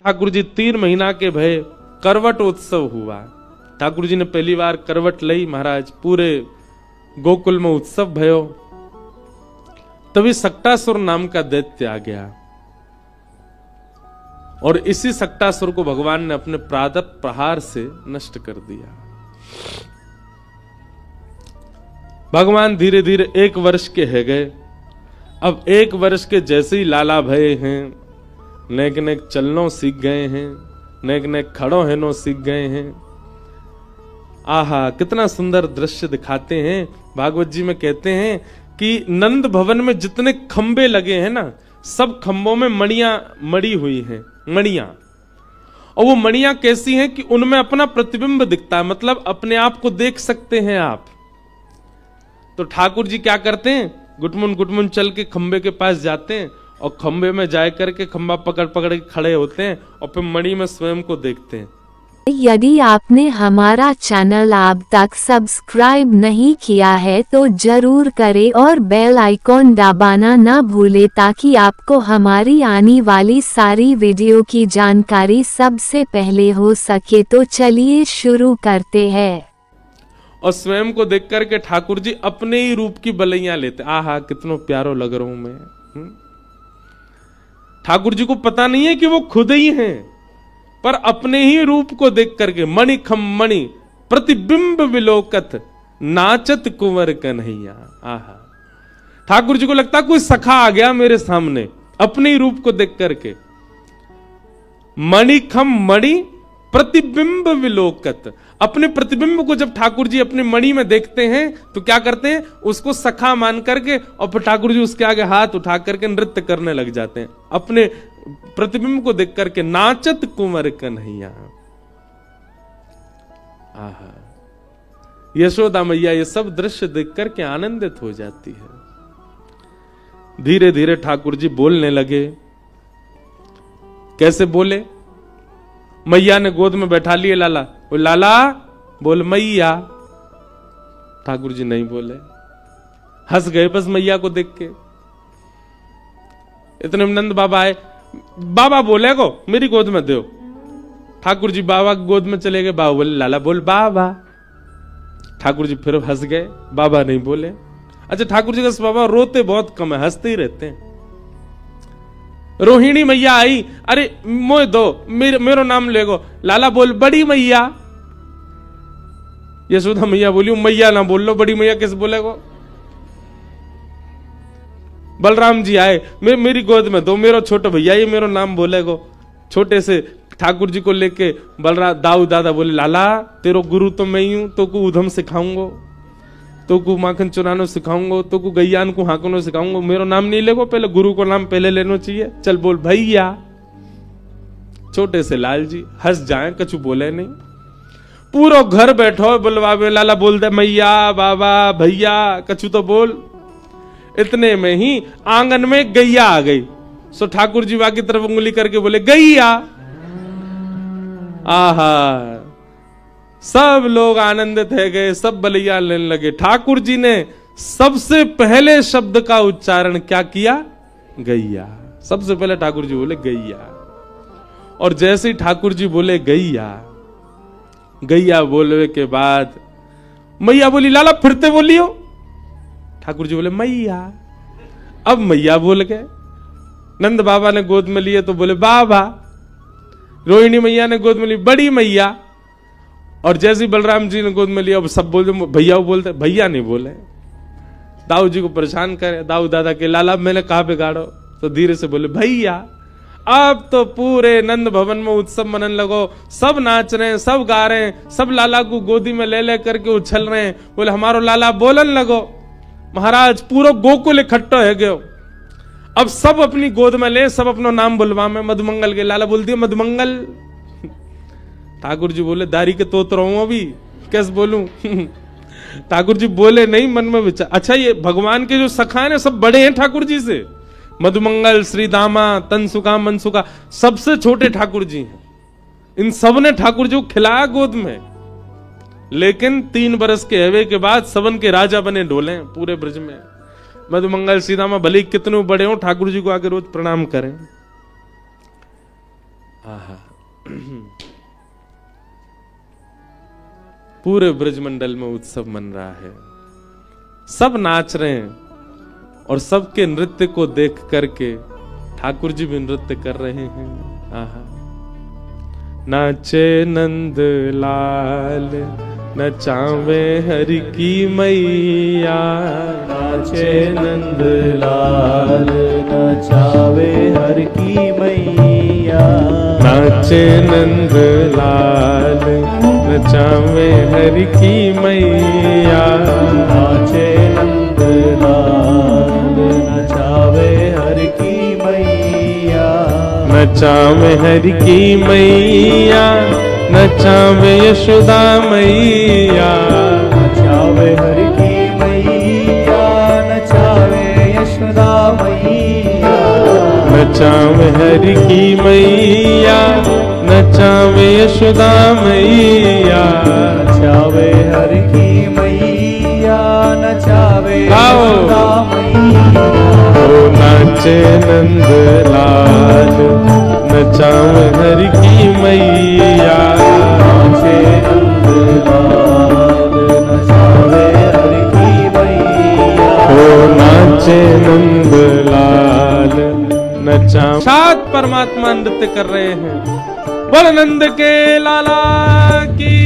ठाकुर जी 3 महीना के भय करवट उत्सव हुआ। ठाकुर जी ने पहली बार करवट लई महाराज, पूरे गोकुल में उत्सव भयो। तभी सक्टासुर नाम का दैत्य आ गया और इसी सक्टासुर को भगवान ने अपने प्रादप प्रहार से नष्ट कर दिया। भगवान धीरे धीरे 1 वर्ष के है गए। अब 1 वर्ष के जैसे ही लाला भये हैं, नेक नेक चलनो सीख गए हैं, नेक नेक खड़ो हेनो सीख गए हैं। आहा, कितना सुंदर दृश्य दिखाते हैं। भागवत जी में कहते हैं कि नंद भवन में जितने खंबे लगे हैं ना, सब खंबों में मणियां मड़ी हुई हैं, मणियां। और वो मणियां कैसी हैं कि उनमें अपना प्रतिबिंब दिखता है, मतलब अपने आप को देख सकते हैं आप। तो ठाकुर जी क्या करते हैं, गुटमुन चल के खंबे के पास जाते हैं और खंबे में जाए करके खंबा पकड़ पकड़ के खड़े होते हैं और फिर मणि में स्वयं को देखते हैं। यदि आपने हमारा चैनल अब तक सब्सक्राइब नहीं किया है तो जरूर करें और बेल आइकॉन दबाना ना भूले, ताकि आपको हमारी आने वाली सारी वीडियो की जानकारी सबसे पहले हो सके। तो चलिए शुरू करते हैं। और स्वयं को देख करके ठाकुर जी अपने ही रूप की बलैया लेते। आहा, कितना प्यारो लग रहा हूं मैं। ठाकुर जी को पता नहीं है कि वो खुद ही हैं, पर अपने ही रूप को देख करके मणि खम मणि प्रतिबिंब विलोकत नाचत कुंवर कन्हैया। आहा, ठाकुर जी को लगता कोई सखा आ गया मेरे सामने अपने ही रूप को देख करके। मणि खम मणि प्रतिबिंब विलोकत, अपने प्रतिबिंब को जब ठाकुर जी अपनी मणि में देखते हैं तो क्या करते हैं, उसको सखा मान करके और फिर ठाकुर जी उसके आगे हाथ उठा करके नृत्य करने लग जाते हैं अपने प्रतिबिंब को देख करके। नाचत कुंवर कन्हैया। आहा, यशोदा मैया ये सब दृश्य देख करके आनंदित हो जाती है। धीरे धीरे ठाकुर जी बोलने लगे। कैसे बोले, मैया ने गोद में बैठा लिए लाला, वो लाला बोल मैया। ठाकुर जी नहीं बोले, हंस गए बस मैया को देख के। इतने में नंद बाबा आए, बाबा बोले को मेरी गोद में दो। ठाकुर जी बाबा की गोद में चले गए। बाबा बोले लाला बोल बाबा। ठाकुर जी फिर हंस गए, बाबा नहीं बोले। अच्छा, ठाकुर जी का बाबा रोते बहुत कम है, हंसते ही रहते हैं। रोहिणी मैया आई, अरे मोह दो, मेरो नाम लेगो। लाला बोल बड़ी मैया। यशोदा मैया बोली मैया ना बोल लो, बड़ी मैया किस बोलेगो। बलराम जी आए, मेरी गोद में दो, मेरो छोटा भैया ये मेरो नाम बोलेगो। छोटे से ठाकुर जी को लेके बलराम दाऊ दादा बोले लाला तेरो गुरु तो मैं ही हूं, तो को उधम सिखाऊंगो, तो को माखन चुरानो सिखाऊंगो, तो को गैयान को हाकनो सिखाऊंगो। मेरो नाम नहीं लेगो, पहले गुरु को नाम पहले लेना चाहिए। चल बोल भैया। छोटे से लाल जी हंस जाए, कछु बोले नहीं। पूरा घर बैठो बुलवावे, लाला बोल दे मैया बाबा भैया, कछु तो बोल। इतने में ही आंगन में गैया आ गई। सो ठाकुर जी वहां की तरफ उंगली करके बोले गैया। आहा, सब लोग आनंदित है गए, सब बलिया लेने लगे। ठाकुर जी ने सबसे पहले शब्द का उच्चारण क्या किया, गैया। सबसे पहले ठाकुर जी बोले गैया। और जैसे ही ठाकुर जी बोले गैया, गैया बोलने के बाद मैया बोली लाला फिरते बोलियो। ठाकुर जी बोले मैया। अब मैया बोल गए। नंद बाबा ने गोद में लिए तो बोले बाबा। रोहिणी मैया ने गोद में ली बड़ी मैया। और जैसे बलराम जी ने गोद में लिया, अब सब बोलते भैया बोलते, भैया नहीं बोले। दाऊ जी को परेशान करे, दाऊ दादा के लाला मैंने कहा बिगाड़ो, तो धीरे से बोले भैया। अब तो पूरे नंद भवन में उत्सव मनन लगो, सब नाच रहे हैं, सब गा रहे हैं, सब लाला को गोदी में ले ले करके उछल रहे हैं। बोले हमारो लाला बोलन लगो। महाराज पूरा गोकुल इकट्ठा है गयो। अब सब अपनी गोद में ले, सब अपना नाम बुलवा में मधुमंगल के। लाला बोल दिया मधुमंगल। ठाकुर जी बोले दारी के तोत रहा हूं अभी, कैसे बोलूं। ठाकुर जी बोले नहीं, मन में विचार। अच्छा, ये भगवान के जो सखा है सब बड़े हैं ठाकुर जी से। मधुमंगल, श्री दामा, तनसुका, मनसुका, सबसे छोटे ठाकुर जी हैं। इन सब ने ठाकुर जी को खिलाया गोद में। लेकिन 3 बरस के हवे के बाद सबन के राजा बने डोले पूरे ब्रज में। मधुमंगल, श्री दामा भले कितने बड़े हो, ठाकुर जी को आके रोज प्रणाम करें। आहा पूरे ब्रजमंडल में उत्सव मन रहा है, सब नाच रहे हैं और सबके नृत्य को देख करके ठाकुर जी भी नृत्य कर रहे हैं। आहा नाचे नंद लाल नचावे हरि की मैया, नाचे नंद लाल नचावे हर की मैया, नाचे नंद लाल नचावे हरि की मैया, नाचे नंद लाल नचावे हर की मैया, नचावे हरि की मैया, नचावे यशोदा मैया, नचावे हर की मैया, नचावे यशोदा मैया, नचावे हरि की मैया, नचावे यशोदा मैया, नचावे हर की मैया, नचावे गाओ। यशोदा मैया, ओ नाचे नंद लाल नचावे हरि की मैया, नाचे नंद लाल नचावे हर की मैया, ओ नाचे नंद लाल नचा। सात परमात्मा नृत्य कर रहे हैं। बोल नंद के लाला की।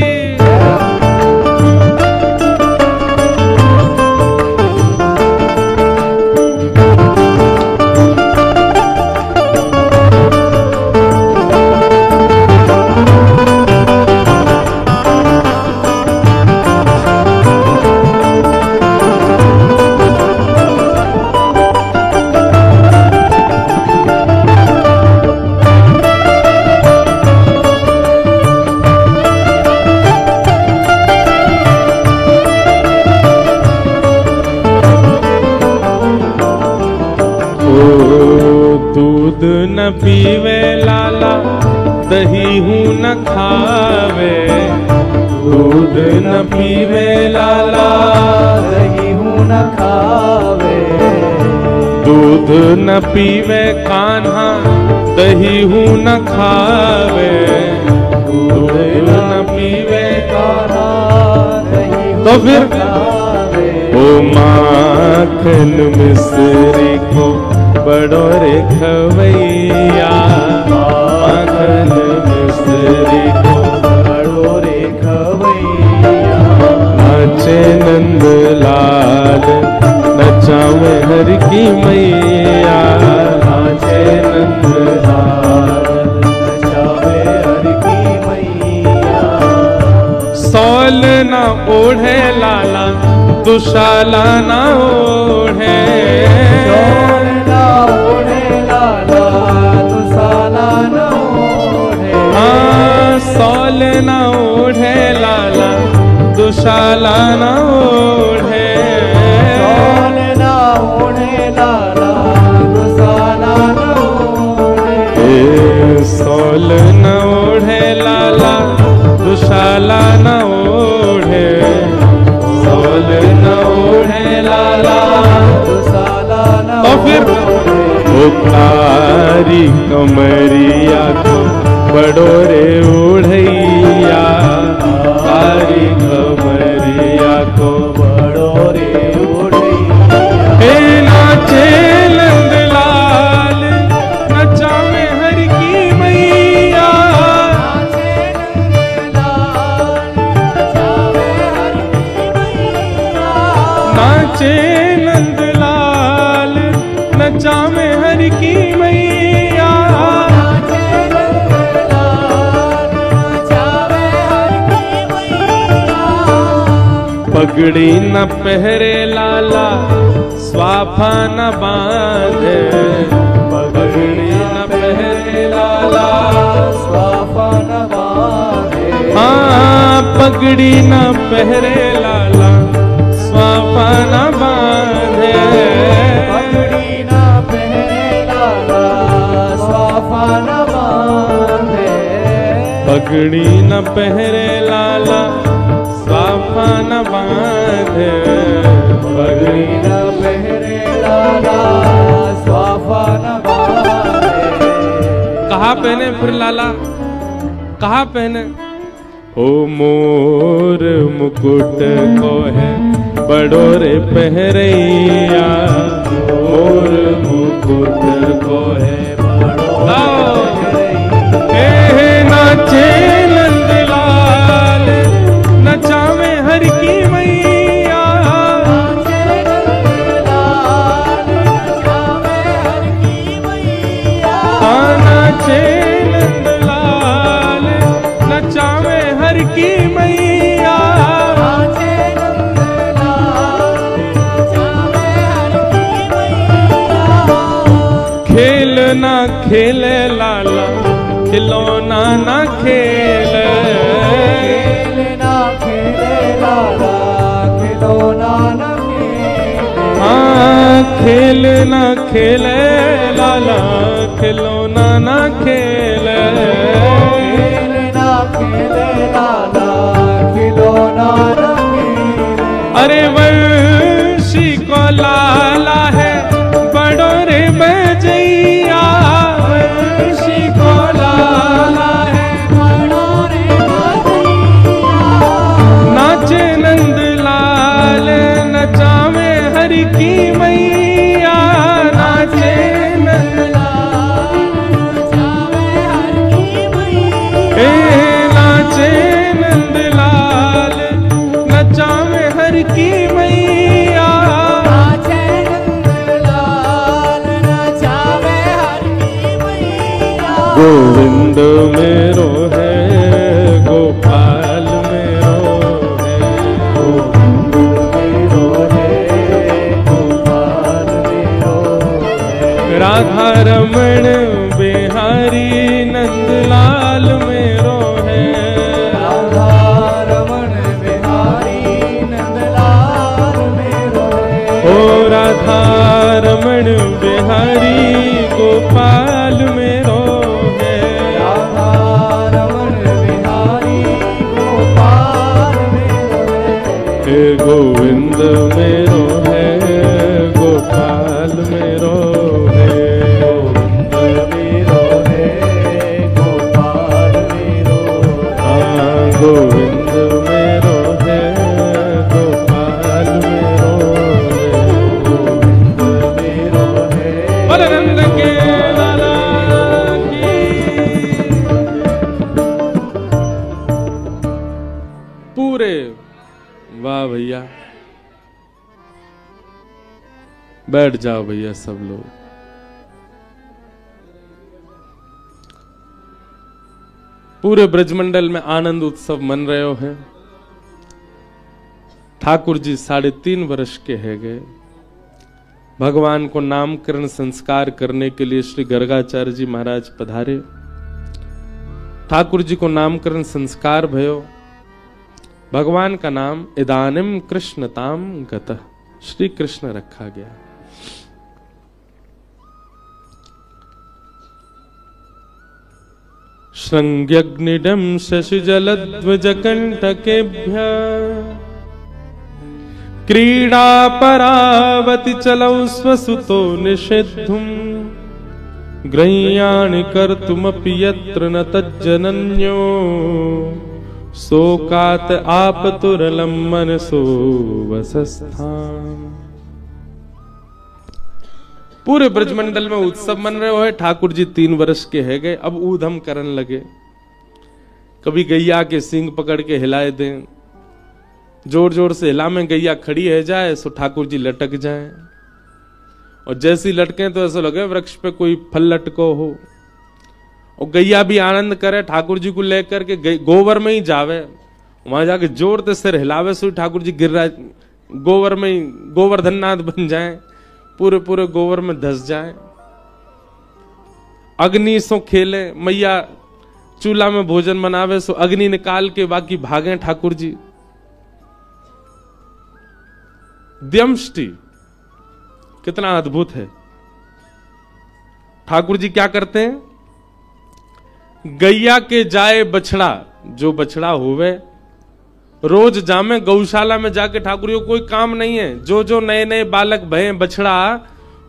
दूध न पीवे लाला दही हूँ न खावे, दूध न पीवे लाला दही हूँ न खावे, दूध न पीवे कान्हा दही हूँ न खावे, दूध न पीवे कान्हा दही हूँ तो फिर न खावे, ओ माखन मिश्री को बड़ो रे खवैया, माखन मिश्री को बड़ो रे खवैया, नाचे नंद लाल नचावे हरि की मैया, नाचे नंद लाल नचावे हर की मैया, सौल न ओढ़े लाला दुशाला न ओढ़े, चोर ना ओढ़े लाला दुशाला न ओढ़े, हाँ सौल न ओढ़े लाला दुशाला न ओढ़े, चोर ना ओढ़े लाला दुशाला न ओढ़े, सौल न ओढ़े लाला दुशाला न ओढ़े, सौल न ओढ़े लाला दुशाला न तो फिर वो कारी कमरिया को बड़ो रे ओढ़ैया, कारी कमरिया को बड़ो रे ओढ़ैया, हे नाचे नंद लाल नचावे हरि की मैया, नाचे नंद लाल नचावे हर की मैया, नाचे नंद लाल नचावे हरि की मैया, नाचे नंद लाल नचावे हर की मैया, पगड़ी न पहरे लाला स्वाफा न बांधे, पगड़ी न पहरे लाला स्वाफा न बांधे, हाँ पगड़ी न पहरे लाला स्वाफा न बांधे, पगड़ी न पहरे लाला स्वाफा न बांधे, पगड़ी न पहरे लाला स्वाफा न बांधे, पगड़ी न पहरे लाला स्वाफा न बांधे, कहा कहा पहने फिर लाला, कहा पहने? ओ मोर मुकुट को है बड़ो रे पहरैया, मोर मुकुट को है बड़ो रे नाचे नंदलाल, नचावे हर की मैया, नाचे नंदलाल, नचावे हर की मैया, खेलना खेले लाला, खिलौना ना खेले, खेलना खेले लाला, खिलौना ना खेले। हाँ खेलना खेले लाला, खिलौना ना खेले, खेलना खेले लाला, खिलौना ना खेले। अरे वंशी को लाला है बड़ो रे बजैया, वंशी को लाला है बड़ो रे बजैया, नाचे नंद लाल, नचावे हरि की मैया, नाचे नंद लाल, नचावे हर की मैया। ए नाचे नंद लाल, नचावे हर की मैया, नाचे नंदलाल, नचावे हर की मैया। गोविंद मेरो है, गोपाल मेरो है, गोविंद मेरो है, गोपाल मेरो है। राधा रमण बिहारी नंदलाल मेरो है, राधा रमण बिहारी नंदलाल मेरो है। ओ राधा रमण बिहारी गोपाल मेरो है, राधा रमण बिहारी गोपाल मेरो है। हे गोविंद मेरो है, गोपाल मेरो है, गोविंद मेरो है, गोपाल मेरो है। हाँ गोविंद मेरो है, गोपाल मेरो है, गोविंद मेरो है। बलनंद के लाला की। पूरे वाह भैया, बैठ जाओ भैया सब लोग। पूरे ब्रजमंडल में आनंद उत्सव मन रहे हो है। ठाकुर जी 3.5 वर्ष के है गए। भगवान को नामकरण संस्कार करने के लिए श्री गर्गाचार्य जी महाराज पधारे। ठाकुर जी को नामकरण संस्कार भयो। भगवान का नाम इदानिम कृष्णताम गतः, श्री कृष्ण रखा गया। श्रृंग्यग्निडं शशिजलध्वजकण्टकेभ्यः क्रीडा परावति चलौ स्वसुतो निषेद्धुम् गृह्याणि कर्तुमपि यत्र न तज्जनन्यो शोकात् आपतुरलं मनसो वसस्थाम्। पूरे ब्रजमंडल में उत्सव मन रहे हो। ठाकुर जी 3 वर्ष के है गए, अब ऊधम करन लगे। कभी गैया के सींग पकड़ के हिलाए दें, जोर जोर से हिला में गैया खड़ी है जाए सो ठाकुर जी लटक जाए, और जैसी लटके तो ऐसा लगे वृक्ष पे कोई फल लटको हो। और गैया भी आनंद करे, ठाकुर जी को लेकर के गोबर में ही जावे, वहां जाके जोर से सिर हिलावे सो ठाकुर जी गिर रहा गोबर में ही गोवर्धननाथ बन जाए, पूरे पूरे गोबर में धस जाए। अग्नि सो खेले, मैया चूल्हा में भोजन बनावे सो अग्नि निकाल के बाकी भागे ठाकुर जी। द्यमष्टि कितना अद्भुत है। ठाकुर जी क्या करते हैं, गैया के जाए बछड़ा, जो बछड़ा होवे रोज जामे गौशाला में जाके। ठाकुर जी को कोई काम नहीं है, जो जो नए नए बालक भय बछड़ा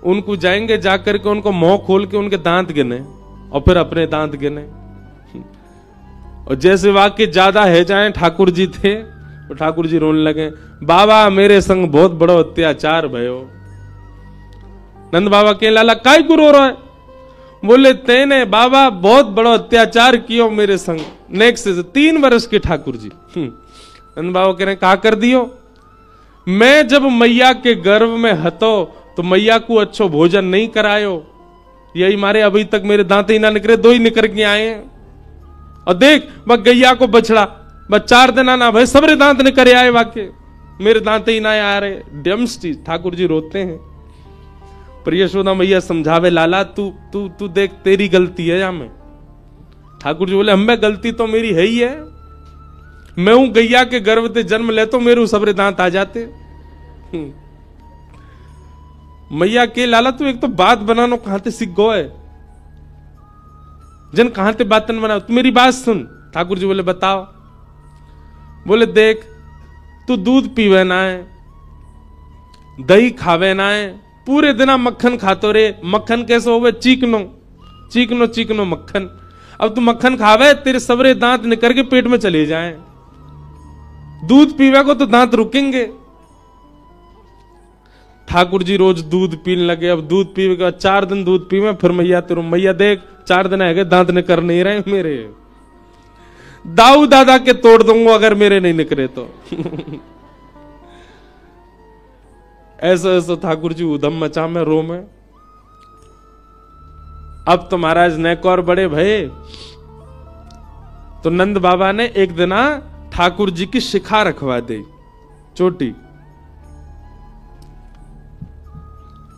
उनको जाएंगे, जाकर के उनको मुंह खोल के उनके दांत गिने और फिर अपने दांत गिने। और जैसे वाक्य ज्यादा है जाए ठाकुर जी थे, तो ठाकुर जी रोने लगे, बाबा मेरे संग बहुत बड़ो अत्याचार भयो। नंद बाबा के लाला काय को रो रहा है? बोले तेने बाबा बहुत बड़ो अत्याचार कियो मेरे संग। नेक्स्ट 3 वर्ष के ठाकुर जी। नंद बाबा कह रहे कहा कर दियो? मैं जब मैया के गर्भ में हतो तो मैया को अच्छो भोजन नहीं करायो, यही मारे अभी तक मेरे दांत ही ना निकले, 2 ही निकल के आए हैं। और देख बस गैया को बछड़ा बस 4 दिन ना भाई सबरे दांत निकल आए, वाके मेरे दांत ही ना आ रहे। डम्स्टी ठाकुर जी रोते हैं। पर यशोदा मैया समझावे, लाला तू तू तू देख तेरी गलती है या मैं? ठाकुर जी बोले हमें गलती तो मेरी है ही है, मैं हूं गैया के गर्भ से जन्म ले तो मेरे सबरे दांत आ जाते। मैया के लाला तू एक तो बात बनानो कहां से सीख गो है, जन कहां से बातन बनाओ, तू मेरी बात सुन। ठाकुर जी बोले बताओ। बोले देख तू दूध पीवे ना है, दही खावे ना है, पूरे दिन मक्खन खातो रे। मक्खन कैसे होवे? चीकनो चीकनो चीकनो मक्खन। अब तू मक्खन खावे तेरे सबरे दांत निकल के पेट में चले जाएं। दूध पीवे को तो दांत रुकेंगे। ठाकुर जी रोज दूध पीने लगे। अब दूध पीवे का 4 दिन दूध पीवे, फिर मैया तेरू मैया देख 4 दिन है दांत निकल नहीं रहे मेरे, दाऊ दादा के तोड़ दूंगा अगर मेरे नहीं निकले तो। ऐसा ऐसा ठाकुर जी उधम मचा में रो में। अब तो महाराज नेक और बड़े भये, तो नंद बाबा ने एक दिन ठाकुर जी की शिखा रखवा दी, चोटी।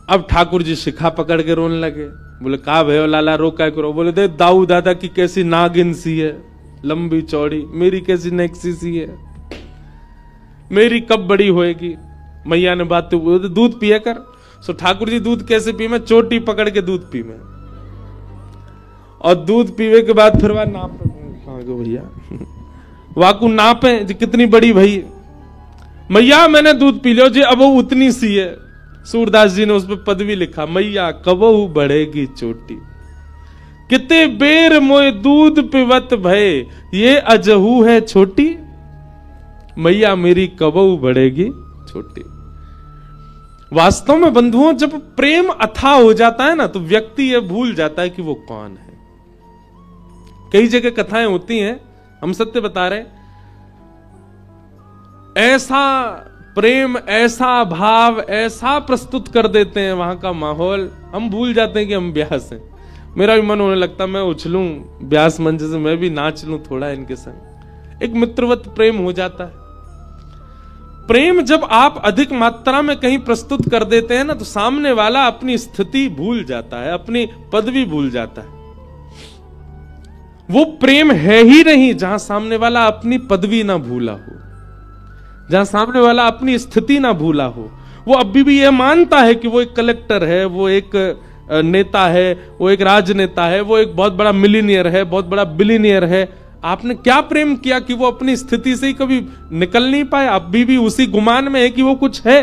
अब ठाकुर जी शिखा पकड़ के रोने लगे। बोले कहा भयो लाला रो क्या करो? बोले दे दाऊ दादा की कैसी नागिन सी है, लंबी चौड़ी, मेरी कैसी नेक्सी सी है, मेरी कब बड़ी होएगी? मैया ने बात तो दूध पिया कर। सो ठाकुर जी दूध कैसे पी में? चोटी पकड़ के दूध पी में, और दूध पीवे के बाद फिर वह नाप भैया वाकू नापे कितनी बड़ी भई मैया मैंने दूध पी लियो जी, अब वो उतनी सी है। सूरदास जी ने उस पर पदवी लिखा, मैया कबहू बढ़ेगी चोटी, कितने बेर मोए दूध पिवत भय, ये अजहू है छोटी, मैया मेरी कबहू बढ़ेगी छोटी। वास्तव में बंधुओं जब प्रेम अथाह हो जाता है ना, तो व्यक्ति ये भूल जाता है कि वो कौन है। कई जगह कथाएं होती हैं, हम सत्य बता रहे, ऐसा प्रेम, ऐसा भाव, ऐसा प्रस्तुत कर देते हैं वहां का माहौल, हम भूल जाते हैं कि हम ब्यास हैं। मेरा भी मन होने लगता मैं उछलूं ब्यास मंच से, मैं भी नाच लूं थोड़ा इनके संग। एक मित्रवत प्रेम हो जाता है। प्रेम जब आप अधिक मात्रा में कहीं प्रस्तुत कर देते हैं ना, तो सामने वाला अपनी स्थिति भूल जाता है, अपनी पदवी भूल जाता है। वो प्रेम है ही नहीं जहां सामने वाला अपनी पदवी ना भूला हो, जहां सामने वाला अपनी स्थिति ना भूला हो। वो अभी भी यह मानता है कि वो एक कलेक्टर है, वो एक नेता है, वो एक राजनेता है, वो एक बहुत बड़ा मिलीनियर है, बहुत बड़ा बिलीनियर है। आपने क्या प्रेम किया कि वो अपनी स्थिति से ही कभी निकल नहीं पाए? अभी भी उसी गुमान में है कि वो कुछ है।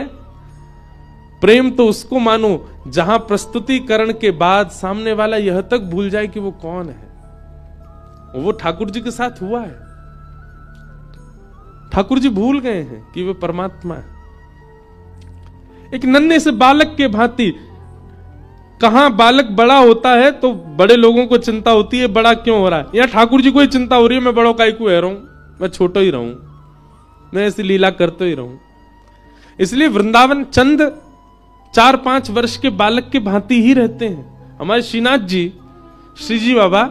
प्रेम तो उसको मानो जहां प्रस्तुतिकरण के बाद सामने वाला यह तक भूल जाए कि वो कौन है। वो ठाकुर जी के साथ हुआ है। ठाकुर जी भूल गए हैं कि वे परमात्मा है। एक नन्हे से बालक के भांति, कहां बालक बड़ा होता है तो बड़े लोगों को चिंता होती है बड़ा क्यों हो रहा है। या ठाकुर जी को ही चिंता हो रही है मैं बड़ों का क्यों रहा हूं, मैं छोटा ही रहूं, मैं ऐसी लीला करते ही रहूं। इसलिए वृंदावन चंद 4-5 वर्ष के बालक के भांति ही रहते हैं। हमारे श्रीनाथ जी, श्री जी बाबा,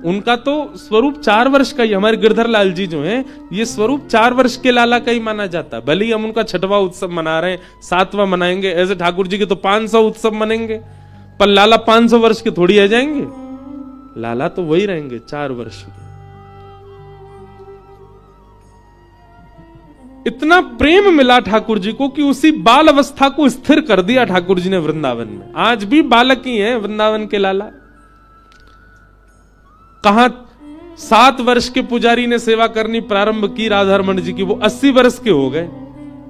उनका तो स्वरूप 4 वर्ष का ही। हमारे गिरधर लाल जी जो हैं, ये स्वरूप 4 वर्ष के लाला का ही माना जाता है। भले ही हम उनका 6वां उत्सव मना रहे हैं, 7वां मनाएंगे, ऐसे ठाकुर जी के तो 500 उत्सव मनेंगे, पर लाला 500 वर्ष के थोड़ी आ जाएंगे। लाला तो वही रहेंगे 4 वर्ष के। इतना प्रेम मिला ठाकुर जी को कि उसी बाल अवस्था को स्थिर कर दिया ठाकुर जी ने वृंदावन में। आज भी बालक ही हैं वृंदावन के लाला। कहां 7 वर्ष के पुजारी ने सेवा करनी प्रारंभ की राधारमण जी की, वो 80 वर्ष के हो गए,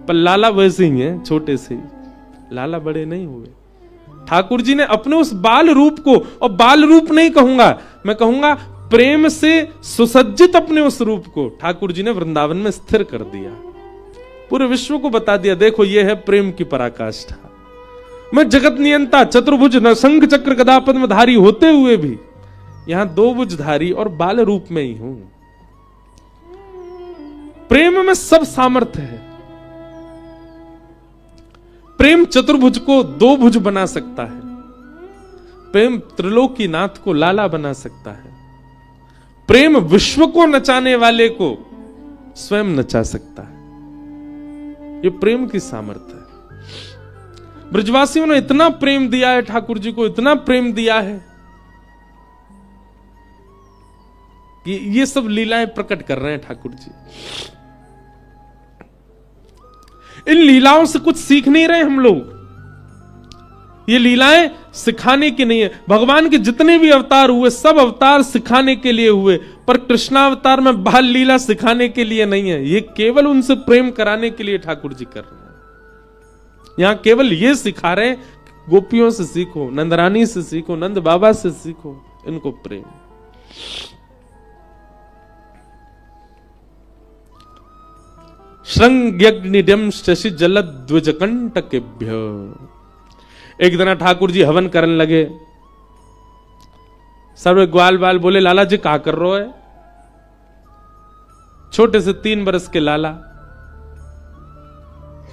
पर लाला वैसे ही हैं, छोटे से ही। लाला बड़े नहीं हुए। ठाकुर जी ने अपने उस बाल रूप को, और बाल रूप नहीं कहूंगा, मैं कहूंगा प्रेम से सुसज्जित अपने उस रूप को ठाकुर जी ने वृंदावन में स्थिर कर दिया। पूरे विश्व को बता दिया, देखो ये है प्रेम की पराकाष्ठा। मैं जगत नियंता, चतुर्भुज, शंख चक्र गदा पद्मधारी होते हुए भी यहां दो भुजधारी और बाल रूप में ही हूं। प्रेम में सब सामर्थ्य है। प्रेम चतुर्भुज को दो भुज बना सकता है। प्रेम त्रिलोकीनाथ को लाला बना सकता है। प्रेम विश्व को नचाने वाले को स्वयं नचा सकता है। ये प्रेम की सामर्थ्य है। ब्रजवासियों ने इतना प्रेम दिया है, ठाकुर जी को इतना प्रेम दिया है कि ये सब लीलाएं प्रकट कर रहे हैं ठाकुर जी। इन लीलाओं से कुछ सीख नहीं रहे हम लोग। ये लीलाएं सिखाने की नहीं है। भगवान के जितने भी अवतार हुए सब अवतार सिखाने के लिए हुए, पर कृष्णावतार में बाल लीला सिखाने के लिए नहीं है। ये केवल उनसे प्रेम कराने के लिए ठाकुर जी कर रहे हैं। यहां केवल ये सिखा रहे हैं, गोपियों से सीखो, नंदरानी से सीखो, नंद बाबा से सीखो इनको प्रेम। श्रृंग्यग्निड्यम शशि जलद्विजकंटकेभ्य। एक दिन ठाकुर जी हवन करने लगे। सब ग्वाल बाल बोले, लाला जी क्या कर रहे हो? छोटे से 3 बरस के लाला,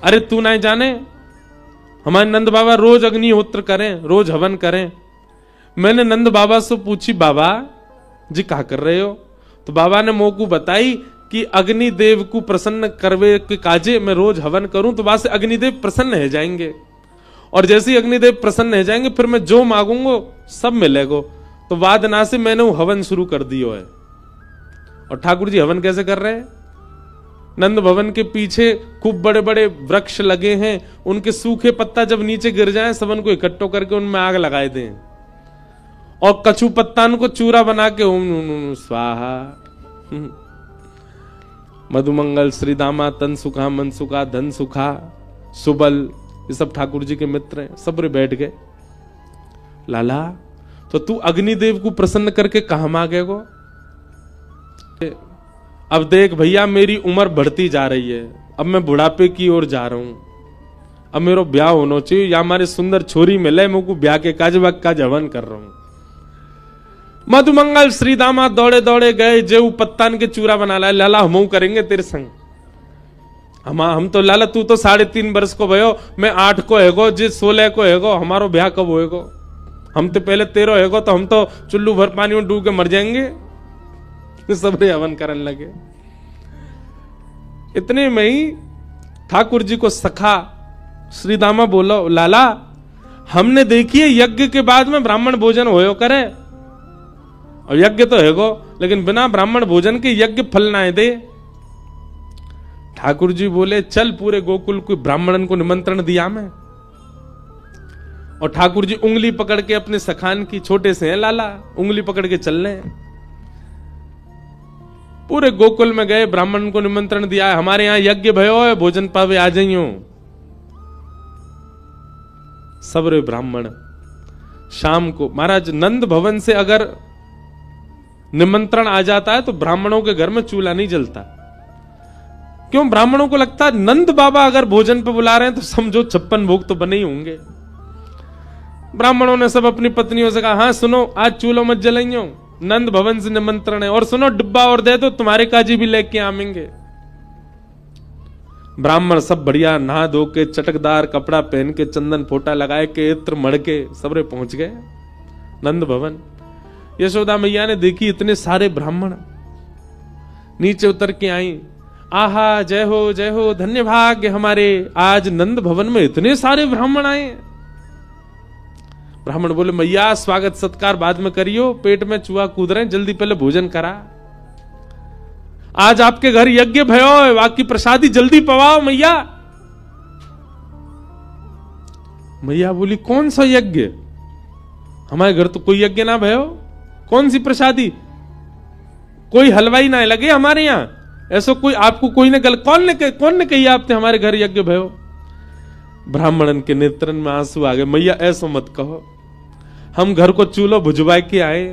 अरे तू ना जाने हमारे नंद बाबा रोज अग्निहोत्र करें, रोज हवन करें। मैंने नंद बाबा से पूछी, बाबा जी क्या कर रहे हो? तो बाबा ने मोकू बताई कि अग्निदेव को प्रसन्न करवे के काजे मैं रोज हवन करूं तो वहां से अग्निदेव प्रसन्न हो जाएंगे, और जैसे ही अग्निदेव प्रसन्न हो जाएंगे फिर मैं जो मांगूंगा सब मिलेगा। तो वाद ना से मैंने वो हवन शुरू कर दियो है। और ठाकुर जी हवन कैसे कर रहे हैं? नंद भवन के पीछे खूब बड़े बड़े वृक्ष लगे हैं, उनके सूखे पत्ता जब नीचे गिर जाएं सबन को इकट्ठो करके उनमें आग लगाए दें, और कछू पत्ता को चूरा बना के ओम स्वाहा, मधुमंगल, श्रीदामा, तन सुखा, मन सुखा, धन सुखा, सुबल, ये सब ठाकुर जी के मित्र हैं। सब रे बैठ गए। लाला तो तू अग्निदेव को प्रसन्न करके कहां मांगेगो? अब देख भैया मेरी उम्र बढ़ती जा रही है, अब मैं बुढ़ापे की ओर जा रहा हूं, अब मेरा ब्याह होना चाहिए, या हमारे सुंदर छोरी मिले मुझको ब्याह के काज काज हवन कर रहा हूं। मधुमंगल श्रीदामा दौड़े दौड़े गए, जेऊ पत्तान के चूरा बना लाए। लाला हम करेंगे तेरे संग। हम तो लाला तू तो 3.5 वर्ष को भयो, मैं 8 को हैगो, जे 16 को हैगो, हमारो ब्याह कब होएगो? हम तो पहले 13 हैगो, तो हम तो चुल्लू भर पानी में डूब के मर जाएंगे। सब रे हवन करने लगे। इतने में ही ठाकुर जी को सखा श्रीदामा बोलो, लाला हमने देखिए यज्ञ के बाद में ब्राह्मण भोजन होयो करे, और यज्ञ तो हैगो लेकिन बिना ब्राह्मण भोजन के यज्ञ फल ना दे। ठाकुर जी बोले, चल पूरे गोकुल को ब्राह्मणन को निमंत्रण दिया मैं। और ठाकुर जी उंगली पकड़ के अपने सखान की, छोटे से हैं लाला, उंगली पकड़ के चल रहे हैं। पूरे गोकुल में गए, ब्राह्मण को निमंत्रण दिया है, हमारे यहां यज्ञ भयो है, भोजन पावे आ जाइयो। सब रे ब्राह्मण शाम को, महाराज नंद भवन से अगर निमंत्रण आ जाता है तो ब्राह्मणों के घर में चूल्हा नहीं जलता। क्यों? ब्राह्मणों को लगता है नंद बाबा अगर भोजन पे बुला रहे हैं तो समझो 56 भोग तो बने ही होंगे। ब्राह्मणों ने सब अपनी पत्नियों से कहा, हाँ सुनो आज चूल्हो मत जलाइयो, नंद भवन से निमंत्रण है, और सुनो डिब्बा और दे दो, तुम्हारे काजी भी लेके आवेंगे। ब्राह्मण सब बढ़िया नहा धो के, चटकदार कपड़ा पहन के, चंदन फोटा लगाए के, इत्र मड़ के सबरे पहुंच गए नंद भवन। यशोदा मैया ने देखी इतने सारे ब्राह्मण, नीचे उतर के आई, आहा जय हो धन्य भाग्य हमारे, आज नंद भवन में इतने सारे ब्राह्मण आए। ब्राह्मण बोले, मैया स्वागत सत्कार बाद में करियो, पेट में चूहा कूद रहे, जल्दी पहले भोजन करा। आज आपके घर यज्ञ भयो, बाकी प्रसादी जल्दी पवाओ मैया। मैया बोली, कौन सा यज्ञ? हमारे घर तो कोई यज्ञ ना भयो, कौन सी प्रसादी? कोई हलवाई ना लगे हमारे यहां, ऐसा कोई आपको कोई ने कौन ने कही आपने हमारे घर यज्ञ भयो? ब्राह्मणन के नेत्रन में आंसू आ गए। मैया ऐसा मत कहो, हम घर को चूल्हा भुजवा के आए,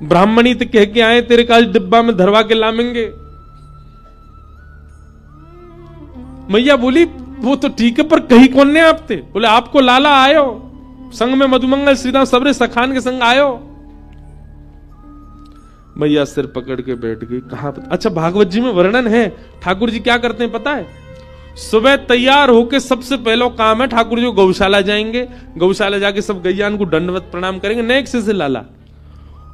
ब्राह्मणी तो कह के आए तेरे का डिब्बा में धरवा के लामेंगे। मैया बोली वो तो ठीक है, पर कहीं कौन ने आप थे? बोले आपको लाला आयो, संग में मधुमंगल श्रीराम सबरे सखान के संग आयो। मैया सिर पकड़ के बैठ गई। कहा? अच्छा भागवत जी में वर्णन है, ठाकुर जी क्या करते हैं पता है? सुबह तैयार होके सबसे पहला काम है ठाकुर जी गौशाला जाएंगे, गौशाला जाके सब गैयान को दंडवत प्रणाम करेंगे नेक से लाला,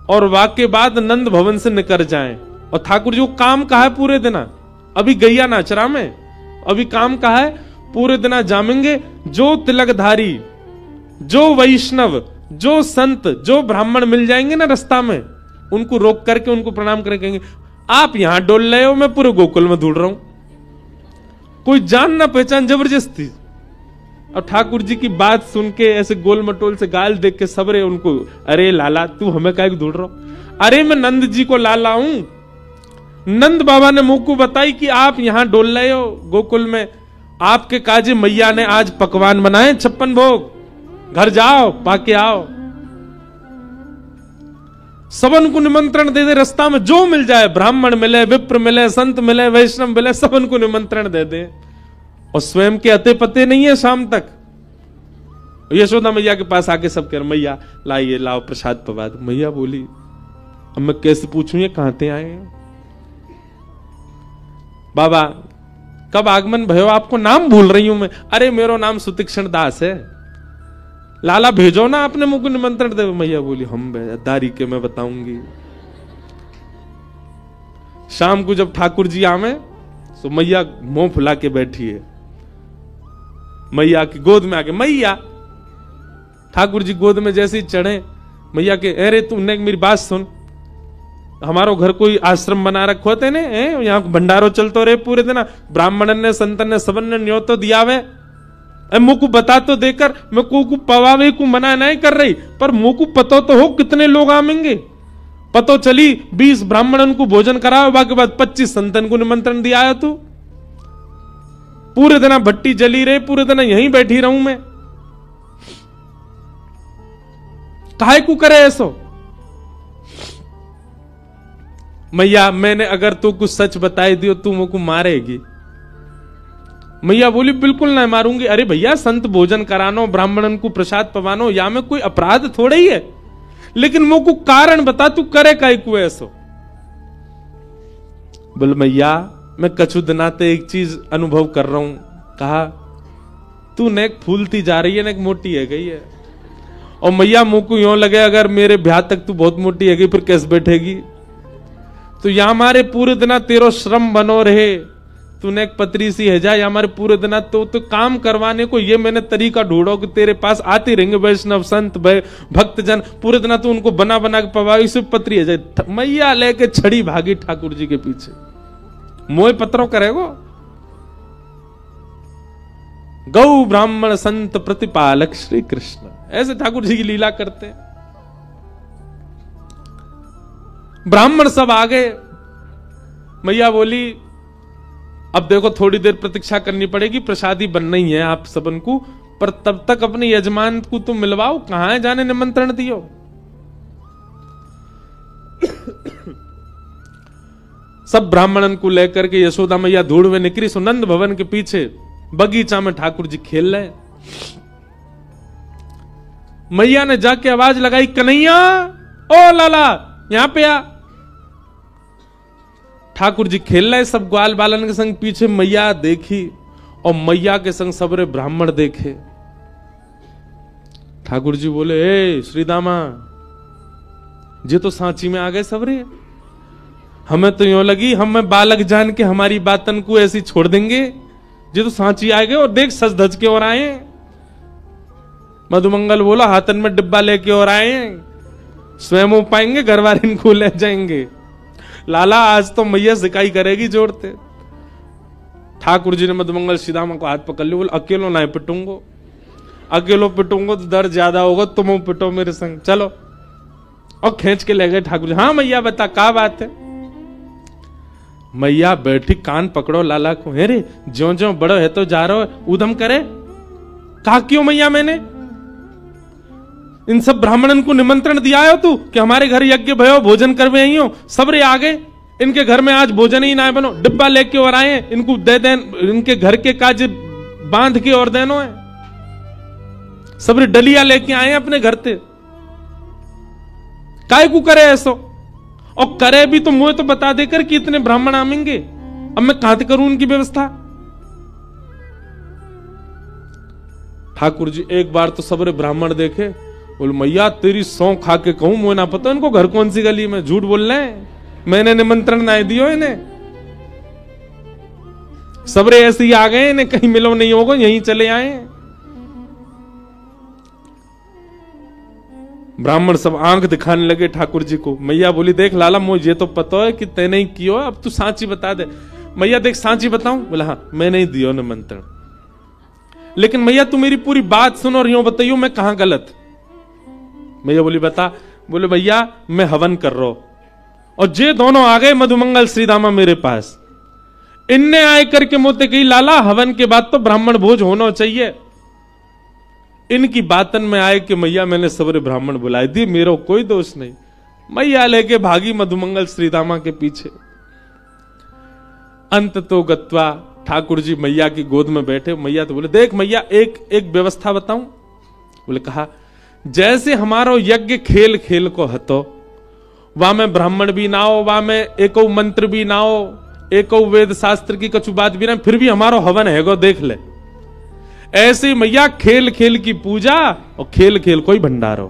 और वाके बाद नंद भवन से निकल जाएं। और ठाकुर जी को काम कहा है पूरे दिन, अभी गैया नाचरा में, अभी काम कहा है पूरे दिन जामेंगे। जो तिलकधारी, जो वैष्णव, जो संत, जो ब्राह्मण मिल जाएंगे ना रास्ता में, उनको रोक करके उनको प्रणाम करेंगे। आप यहां डोल रहे हो, मैं पूरे गोकुल में ढूंढ रहा हूं, कोई जान ना पहचान जबरदस्ती। और ठाकुर जी की बात सुन के ऐसे गोल मटोल से गाल देख के सबरे उनको, अरे लाला तू हमें काहे ढूंढ रहा हो? अरे मैं नंद जी को लाला हूं, नंद बाबा ने मुंह को बताई कि आप यहां डोल रहे हो गोकुल में, आपके काजे मैया ने आज पकवान बनाए 56 भोग, घर जाओ पाके आओ। सबन को निमंत्रण दे दे, रास्ता में जो मिल जाए, ब्राह्मण मिले, विप्र मिले, संत मिले, वैष्णव मिले, सबन को निमंत्रण दे दे। और स्वयं के अते पते नहीं है शाम तक। यशोदा मैया के पास आके सब कह रहे मैया लाइए, लाओ प्रसाद पवाद। मैया बोली अब मैं कैसे पूछूं ये कहां से आए? बाबा कब आगमन भयो? आपको नाम भूल रही हूं मैं। अरे मेरा नाम सुतीक्षण दास है, लाला भेजो ना, अपने मुंह को निमंत्रण दे। मैया बोली हम दारी के मैं बताऊंगी। शाम को जब ठाकुर जी आवे तो मैया मुंह फुला के बैठी है, मैया की गोद में आके, मैया ठाकुर जी गोद में जैसे ही चढ़े, मैया के अरे तुमने मेरी बात सुन, हमारो घर कोई आश्रम बना रखो थे ने, यहाँ भंडारो चलतो रहे पूरे दिन, ब्राह्मणन ने संतन ने सबन ने न्योतो दिया वे, मुंह को बता तो देकर, मैं को पवावे को मना नहीं कर रही, पर मुंह को पतो तो हो कितने लोग आवेंगे। पतो चली 20 ब्राह्मणन को भोजन कराओ, बाकी बाद 25 संतन को निमंत्रण दिया है। तू पूरे दिन भट्टी जली रहे, पूरे दिन यहीं बैठी रहूं मैं, काहे को करे ऐसो? मैया मैंने अगर तू कुछ सच बताई दियो तू मुझको मारेगी। मैया बोली बिल्कुल नहीं मारूंगी। अरे भैया संत भोजन करानो, ब्राह्मणन को प्रसाद पवानो, या में कोई अपराध थोड़ा ही है, लेकिन मुझको कारण बता, तू करे काहे को ऐसो? बोल मैया मैं कछु दिनाते एक चीज अनुभव कर रहा हूं। कहा तू नेक फूलती जा रही है, नेक मोटी है गई है। और मैया मुंह को यूं लगे अगर मेरे ब्याह तक तू बहुत मोटी है गई फिर कैसे बैठेगी? तो या हमारे पूरे दिना तेरो श्रम बनो रहे, तूने एक पतरी सी है जा, या हमारे पूरे दिना तो काम करवाने को ये मैंने तरीका ढूंढो कि तेरे पास आते रहेंगे वैष्णव संत भक्तजन, पूरे दिना तो उनको बना बना के पवाई, सिर्फ पतरी है जाए। मैया लेके छड़ी भागी ठाकुर जी के पीछे, मोह पत्रों करेगो। गौ ब्राह्मण संत प्रतिपालक श्री कृष्ण, ऐसे ठाकुर जी की लीला करते हैं। ब्राह्मण सब आ गए। मैया बोली अब देखो थोड़ी देर प्रतीक्षा करनी पड़ेगी, प्रसादी बनना ही है आप सबन को, पर तब तक अपने यजमान को तुम मिलवाओ, कहां है जाने निमंत्रण दियो। सब ब्राह्मणन को लेकर के यशोदा मैया धूड़ में निकली। सुनंद भवन के पीछे बगीचा में ठाकुर जी खेल रहे। मैया ने जाके आवाज लगाई, कन्हैया ओ लाला यहां पे आ। ठाकुर जी खेल रहे सब ग्वाल बालन के संग, पीछे मैया देखी और मैया के संग सबरे ब्राह्मण देखे। ठाकुर जी बोले ए श्रीदामा, जे तो सांची में आ गए सबरे, हमें तो यूं लगी हम में बालक जान के हमारी बातन को ऐसी छोड़ देंगे, जे तो सांची आ गए और देख सज धज के और आए। मधुमंगल बोला हाथन में डिब्बा लेके और आए, स्वयं हो पाएंगे घर वाले इनको ले जाएंगे। लाला आज तो मैया सिकाई करेगी जोड़ते। ठाकुर जी ने मधुमंगल श्रीदामा को हाथ पकड़ लिया, बोले अकेलो ना पिटूंगो, अकेलो पिटूंगो तो दर्द ज्यादा होगा, तुम पिटो मेरे संग चलो। और खींच के ले गए ठाकुर जी। हाँ मैया बता क्या बात है? मैया बैठी, कान पकड़ो लाला को, हे रे ज्यो ज्यो बड़ो है तो जा रहो उधम करे, कहा क्यों मैया मैंने इन सब ब्राह्मणन को निमंत्रण दिया हो तू कि हमारे घर यज्ञ भयो भोजन करवे आई हो, सबरे आगे इनके घर में आज भोजन ही ना बनो, डिब्बा लेके और आए, इनको दे दें, इनके घर के काज बांध के और देनो है, सबरे डलिया लेके आए अपने घर से, काय को करे ऐसो, और करे भी तो मुझे तो बता देकर कि इतने ब्राह्मण आमेंगे, अब मैं कहां से करूं उनकी व्यवस्था। ठाकुर जी एक बार तो सबरे ब्राह्मण देखे, बोले मैया तेरी सौ खा के कहूं मुझे ना पता इनको घर कौन सी गली में, झूठ बोल रहे हैं, मैंने निमंत्रण ना दियो इन्हें, सबरे ऐसे ही आ गए, इन्हें कहीं मिलो नहीं होगा यहीं चले आए। ब्राह्मण सब आंख दिखाने लगे ठाकुर जी को। मैया बोली देख लाला मुझे ये तो पता है कि तैने ही कियो, अब तू सांची बता दे। मैया देख सांची बताऊं? बोला हाँ मैंने ही दियो निमंत्रण, लेकिन मैया तू मेरी पूरी बात सुनो और यूं बताइयो मैं कहां गलत। मैया बोली बता। बोले भैया मैं हवन कर रहा हूं और जे दोनों आ गए मधुमंगल श्रीदामा मेरे पास, इनने आए करके मोते कही लाला हवन के बाद तो ब्राह्मण भोज होना चाहिए। इनकी बातन में आए कि मैया मैंने सबरे ब्राह्मण बुलाए दी, मेरा कोई दोष नहीं। मैया लेके भागी मधुमंगल श्रीदामा के पीछे। अंत तो गत्वा ठाकुर जी मैया की गोद में बैठे। मैया तो बोले देख मैया एक व्यवस्था बताऊं? बोले कहा जैसे हमारो यज्ञ खेल खेल को हतो, वहां में ब्राह्मण भी ना हो, वहां में एको मंत्र भी ना हो, एको वेद शास्त्र की कछु बात भी ना, फिर भी हमारो हवन है गो देख ले। ऐसे मैया खेल खेल की पूजा और खेल खेल कोई भंडारो।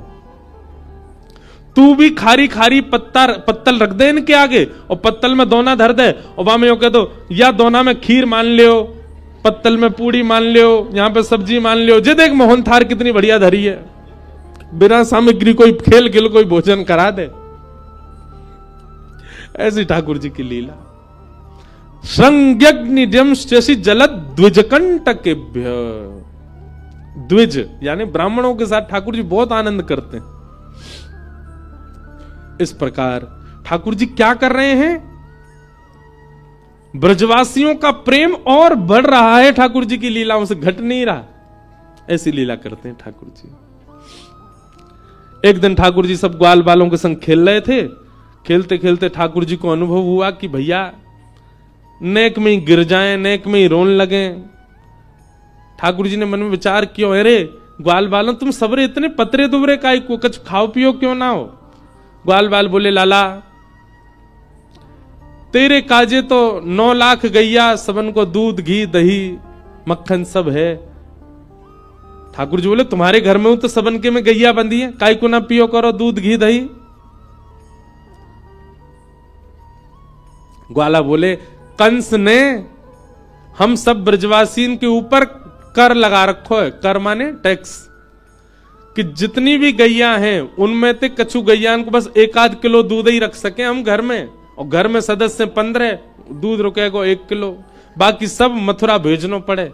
तू भी खारी खारी पत्तल रख दे इनके आगे और पत्तल में दोना धर दे और वहां में यो कह दो या दोना में खीर मान लियो, पत्तल में पूड़ी मान लियो, यहां पे सब्जी मान लियो, जे देख मोहन थार कितनी बढ़िया धरी है, बिना सामग्री कोई खेल खेल कोई भोजन करा दे। ऐसी ठाकुर जी की लीला। श्रृंग्यग्निड्यंश्चि जलद द्विजकंटकेभ्य। द्विज यानी ब्राह्मणों के साथ ठाकुर जी बहुत आनंद करते हैं। इस प्रकार ठाकुर जी क्या कर रहे हैं? ब्रजवासियों का प्रेम और बढ़ रहा है, ठाकुर जी की लीलाओं से घट नहीं रहा। ऐसी लीला करते हैं ठाकुर जी। एक दिन ठाकुर जी सब ग्वाल बालों के संग खेल रहे थे। खेलते खेलते ठाकुर जी को अनुभव हुआ कि भैया नेक में ही गिर जाएं, नेक में ही रोने लगे। ठाकुर जी ने मन में विचार किया, अरे ग्वाल बालों तुम सबरे इतने पतरे दुबरे काई को, कुछ खाओ पियो क्यों ना हो। ग्वाल बाल बोले लाला तेरे काजे तो 9 लाख गैया, सबन को दूध घी दही मक्खन सब है। ठाकुर जी बोले तुम्हारे घर में हूं तो सबन के में गैया बंधी है, काई को ना पियो करो दूध घी दही। ग्वाला बोले कंस ने हम सब ब्रजवासीन के ऊपर कर लगा रखो है। कर माने टैक्स, कि जितनी भी गैया हैं उनमें से कछु गैया को बस 1-8 किलो दूध ही रख सके हम घर में, और घर में सदस्य 15, दूध रुकेगा 1 किलो, बाकी सब मथुरा भेजनो पड़े।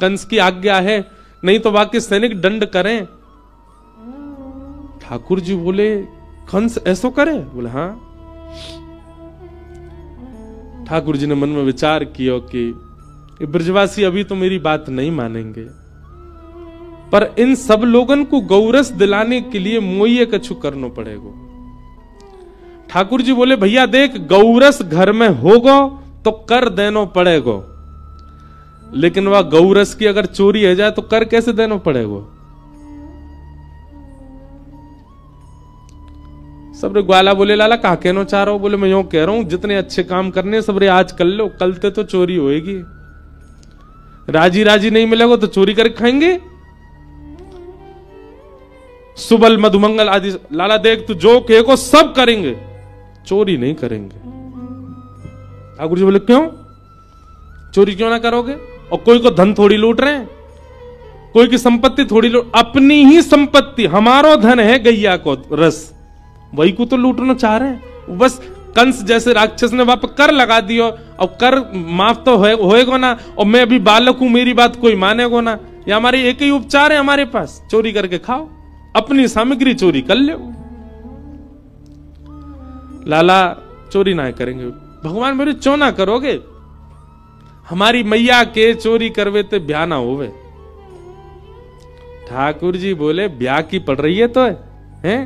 कंस की आज्ञा है, नहीं तो बाकी सैनिक दंड करें। ठाकुर जी बोले कंस ऐसो करे? बोले हाँ। ठाकुर जी ने मन में विचार किया कि ब्रजवासी अभी तो मेरी बात नहीं मानेंगे, पर इन सब लोगन को गौरस दिलाने के लिए मोये कछु करना पड़ेगा। ठाकुर जी बोले भैया देख गौरस घर में होगा तो कर देना पड़ेगा, लेकिन वह गौरस की अगर चोरी हो जाए तो कर कैसे देना पड़ेगा। सबरे ग्वाला बोले लाला कहा कहना चाह रहा हो? बोले मैं यूं कह रहा हूं जितने अच्छे काम करने सबरे आज कर लो, कल ते तो चोरी होएगी। राजी राजी नहीं मिलेगा तो चोरी करके खाएंगे। सुबल मधुमंगल आदि लाला देख तू जो कहेगा सब करेंगे, चोरी नहीं करेंगे। ठाकुर जी बोले क्यों? चोरी क्यों ना करोगे? और कोई को धन थोड़ी लूट रहे हैं, कोई की संपत्ति थोड़ी लूट, अपनी ही संपत्ति हमारो धन है गैया को रस, वही को तो लूटना चाह रहे हैं। बस कंस जैसे राक्षस ने वहां पर कर लगा दियो, और कर माफ तो होएगा ना, और मैं अभी बालक हूं मेरी बात कोई मानेगा ना। ये हमारी एक ही उपचार है हमारे पास, चोरी करके खाओ, अपनी सामग्री चोरी कर लो। लाला चोरी ना करेंगे। भगवान मेरे चो ना करोगे, हमारी मैया के चोरी करवे ते ब्याह ना होवे। ठाकुर जी बोले ब्याह की पड़ रही है तो है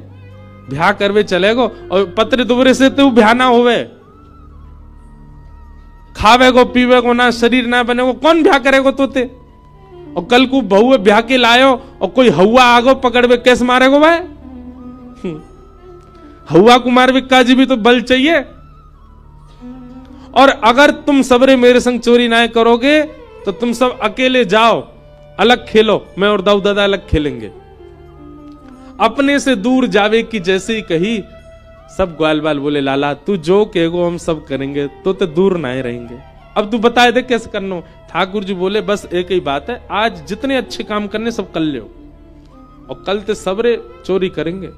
ब्याह करवे चलेगो और पत्र दुबरे से तू ब्याह ना होवे, खावे को पीवे को ना शरीर ना बने को कौन ब्याह करेगो तोते। और कल को बहू ब्याह के लायो और कोई हवा आगो पकड़वे कैसे मारेगो भाई। हवा कुमार विक्का जी भी तो बल चाहिए। और अगर तुम सबरे मेरे संग चोरी ना करोगे तो तुम सब अकेले जाओ, अलग खेलो, मैं और दाऊ दादा अलग खेलेंगे। अपने से दूर जावे की जैसे ही कही, सब ग्वाल बाल बोले लाला तू जो कहेगो हम सब करेंगे, तो दूर ना रहेंगे। अब तू बताए दे कैसे करना। ठाकुर जी बोले बस एक ही बात है, आज जितने अच्छे काम करने सब कर लो और कल ते सबरे चोरी करेंगे।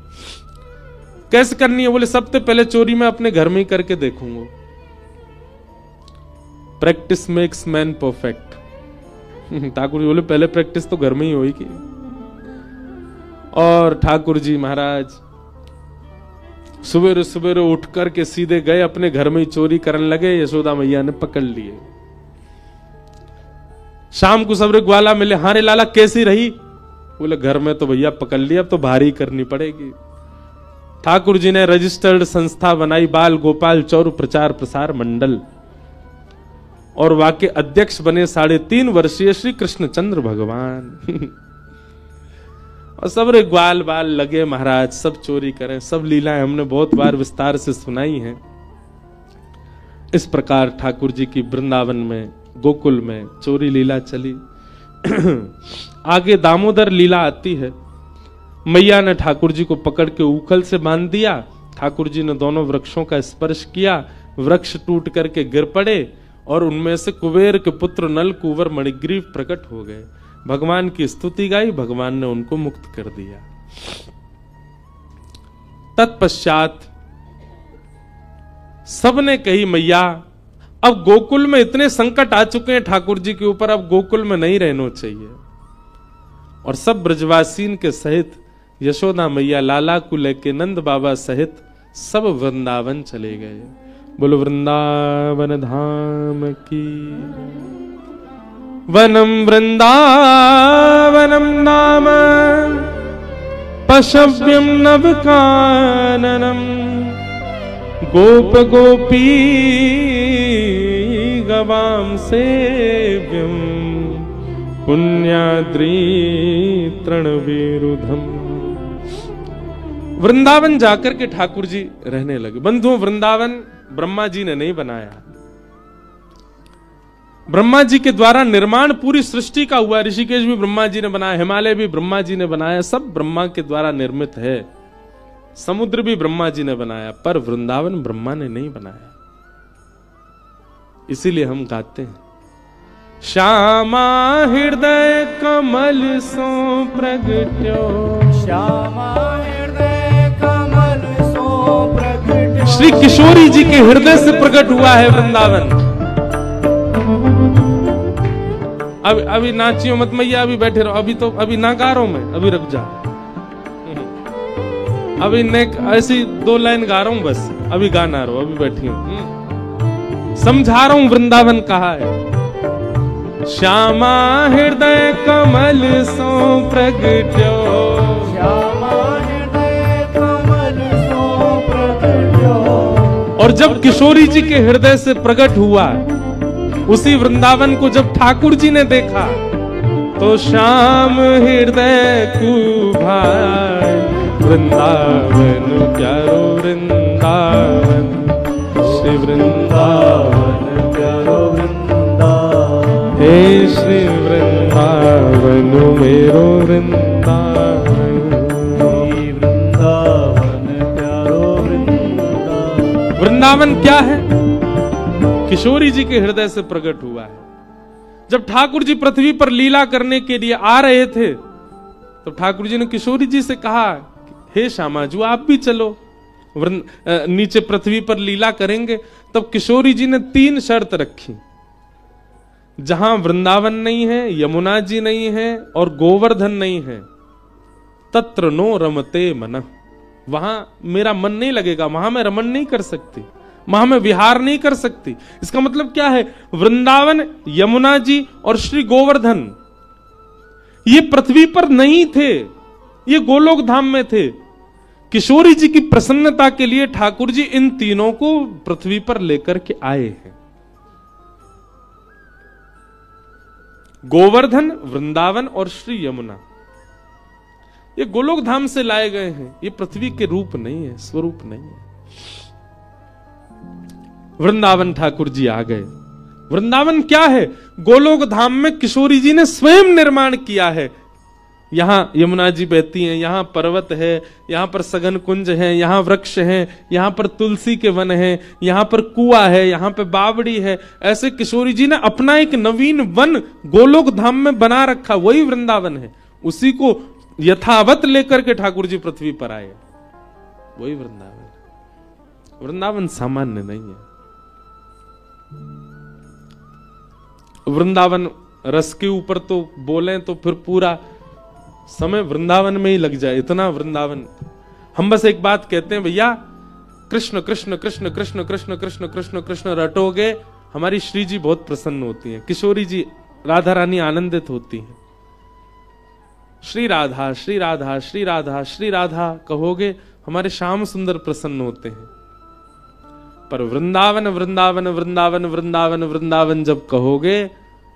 कैसे करनी है? बोले सबसे पहले चोरी मैं अपने घर में ही करके देखूंगा। Practice makes man perfect. Thakur ji बोले पहले प्रैक्टिस तो घर में ही होगी। और ठाकुर जी महाराज सवेरे सवेरे उठ करके सीधे गए अपने घर में ही चोरी करने लगे। यशोदा मैया ने पकड़ लिए। शाम को सबरे ग्वाला मिले, हाँ रे लाला कैसी रही? बोले घर में तो भैया पकड़ लिया, अब तो भारी करनी पड़ेगी। ठाकुर जी ने रजिस्टर्ड संस्था बनाई, बाल गोपाल चौर प्रचार प्रसार मंडल, और वाके अध्यक्ष बने 3.5 वर्षीय श्री कृष्णचंद्र भगवान। और सब रे ग्वाल बाल लगे महाराज सब चोरी करें। सब लीलाएं हमने बहुत बार विस्तार से सुनाई हैं। इस प्रकार ठाकुर जी की वृंदावन में गोकुल में चोरी लीला चली। आगे दामोदर लीला आती है। मैया ने ठाकुर जी को पकड़ के उखल से बांध दिया। ठाकुर जी ने दोनों वृक्षों का स्पर्श किया, वृक्ष टूट करके गिर पड़े और उनमें से कुबेर के पुत्र नल कुंवर मणिग्रीव प्रकट हो गए। भगवान की स्तुति गाई, भगवान ने उनको मुक्त कर दिया। तत्पश्चात सबने कही मैया अब गोकुल में इतने संकट आ चुके हैं ठाकुर जी के ऊपर, अब गोकुल में नहीं रहना चाहिए। और सब ब्रजवासीन के सहित यशोदा मैया लाला को लेके नंद बाबा सहित सब वृंदावन चले गए। बोलो वृंदावन धाम की। वनम वृंदावनम नाम पशव्यम नवकाननम गोप गोपी गवाम सेव्यम पुण्याद्री तृणविरुधम। वृंदावन जाकर के ठाकुर जी रहने लगे। बंधुओं वृंदावन ब्रह्मा जी ने नहीं बनाया, ब्रह्मा जी के द्वारा निर्माण पूरी सृष्टि का हुआ। ऋषिकेश भी ब्रह्मा जी ने बनाया, हिमालय भी ब्रह्मा जी ने बनाया, सब ब्रह्मा के द्वारा निर्मित है। समुद्र भी ब्रह्मा जी ने बनाया, पर वृंदावन ब्रह्मा ने नहीं बनाया। इसीलिए हम गाते हैं श्यामा हृदय कमल सो प्रगट्यो, श्यामा हृदय कमल सो प्रगट्यो। श्री किशोरी जी के हृदय से प्रकट हुआ है वृंदावन। अभी नाचियो मत मैया, अभी बैठे रहो, अभी ना गा रहा हूं मैं, अभी रुक जा। अभी ऐसी 2 लाइन गा रहा हूं बस, अभी गाना रहो, अभी बैठी हूं, समझा रहा हूं वृंदावन कहा है। श्यामा हृदय कमल सो प्रगट्यो, श्यामा हृदय कमल सो प्रगट्यो। और जब किशोरी जी के हृदय से प्रकट हुआ, उसी वृंदावन को जब ठाकुर जी ने देखा तो श्याम हृदय को भाई वृंदावन प्यारो वृंदावन, श्री वृंदावन प्यारो वृंदावन, हे श्री वृंदावन मेरो वृंदावन, वृंदावन प्यारो वृंदावन। वृंदावन क्या है? किशोरी जी के हृदय से प्रकट हुआ है। जब ठाकुर जी पृथ्वी पर लीला करने के लिए आ रहे थे तो ठाकुर जी ने किशोरी जी से कहा हे श्यामा जी आप भी चलो, नीचे पृथ्वी पर लीला करेंगे। तब किशोरी जी ने 3 शर्त रखी। जहां वृंदावन नहीं है, यमुना जी नहीं है और गोवर्धन नहीं है, तत्र नो रमते मन, वहां मेरा मन नहीं लगेगा, वहां मैं रमन नहीं कर सकती, वहां मैं विहार नहीं कर सकती। इसका मतलब क्या है? वृंदावन, यमुना जी और श्री गोवर्धन, ये पृथ्वी पर नहीं थे, ये गोलोक धाम में थे। किशोरी जी की प्रसन्नता के लिए ठाकुर जी इन तीनों को पृथ्वी पर लेकर के आए हैं। गोवर्धन, वृंदावन और श्री यमुना, ये गोलोक धाम से लाए गए हैं। ये पृथ्वी के रूप नहीं है, स्वरूप नहीं है। वृंदावन ठाकुर जी आ गए। वृंदावन क्या है? गोलोक धाम में किशोरी जी ने स्वयं निर्माण किया है। यहां यमुना जी बहती हैं, यहां पर्वत है, यहां पर सघन कुंज है, यहां वृक्ष हैं, यहां पर तुलसी के वन हैं, यहां पर कुआं है, यहां पर बावड़ी है। ऐसे किशोरी जी ने अपना एक नवीन वन गोलोक धाम में बना रखा, वही वृंदावन है। उसी को यथावत लेकर के ठाकुर जी पृथ्वी पर आए, वही वृंदावन। वृंदावन सामान्य नहीं है। वृंदावन रस के ऊपर तो बोलें तो फिर पूरा समय वृंदावन में ही लग जाए, इतना वृंदावन। हम बस एक बात कहते हैं, भैया कृष्ण कृष्ण कृष्ण कृष्ण कृष्ण कृष्ण कृष्ण कृष्ण रटोगे, हमारी श्री जी बहुत प्रसन्न होती हैं, किशोरी जी राधा रानी आनंदित होती हैं। श्री राधा श्री राधा श्री राधा श्री राधा कहोगे, हमारे श्याम सुंदर प्रसन्न होते हैं। पर वृंदावन वृंदावन वृंदावन वृंदावन वृंदावन जब कहोगे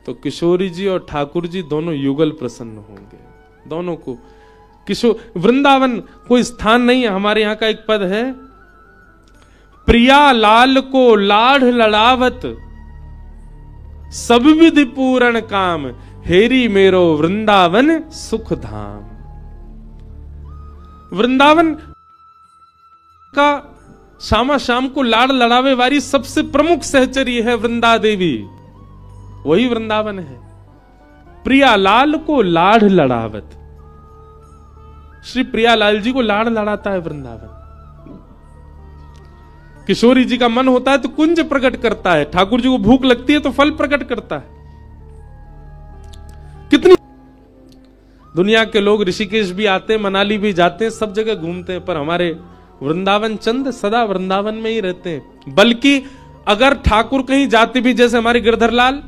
तो किशोरी जी और ठाकुर जी दोनों युगल प्रसन्न होंगे। दोनों को वृंदावन कोई स्थान नहीं है। हमारे यहां का एक पद है, प्रिया लाल को लाढ़ लड़ावत सब विधि पूर्ण काम, हेरी मेरो वृंदावन सुख धाम। वृंदावन का श्यामा श्याम को लाड़ लड़ावे वाली सबसे प्रमुख सहचरी है वृंदा देवी, वही वृंदावन है। प्रिया लाल को लाड़ लड़ावत, श्री प्रियालाल जी को लाड़ लड़ाता है वृंदावन। किशोरी जी का मन होता है तो कुंज प्रकट करता है, ठाकुर जी को भूख लगती है तो फल प्रकट करता है। कितनी दुनिया के लोग ऋषिकेश भी आते हैं, मनाली भी जाते हैं, सब जगह घूमते हैं, पर हमारे वृंदावन चंद सदा वृंदावन में ही रहते हैं। बल्कि अगर ठाकुर कहीं जाते भी, जैसे हमारे गिरधर लाल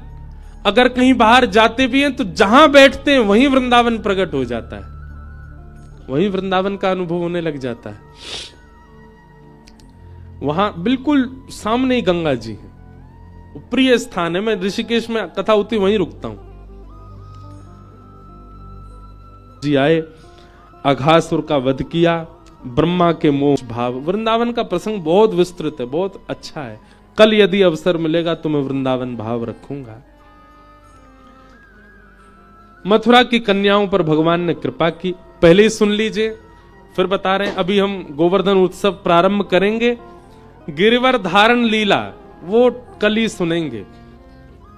अगर कहीं बाहर जाते भी हैं तो जहां बैठते हैं वहीं वृंदावन प्रकट हो जाता है, वहीं वृंदावन का अनुभव होने लग जाता है। वहां बिल्कुल सामने ही गंगा जी है, प्रिय स्थान है। मैं ऋषिकेश में कथा होती वहीं रुकता हूं। जी आए, अघासुर का वध किया, ब्रह्मा के मोक्ष भाव। वृंदावन का प्रसंग बहुत विस्तृत है, बहुत अच्छा है। कल यदि अवसर मिलेगा तो मैं वृंदावन भाव रखूंगा। मथुरा की कन्याओं पर भगवान ने कृपा की, पहले ही सुन लीजिए, फिर बता रहे हैं। अभी हम गोवर्धन उत्सव प्रारंभ करेंगे, गिरिवर धारण लीला वो कल ही सुनेंगे।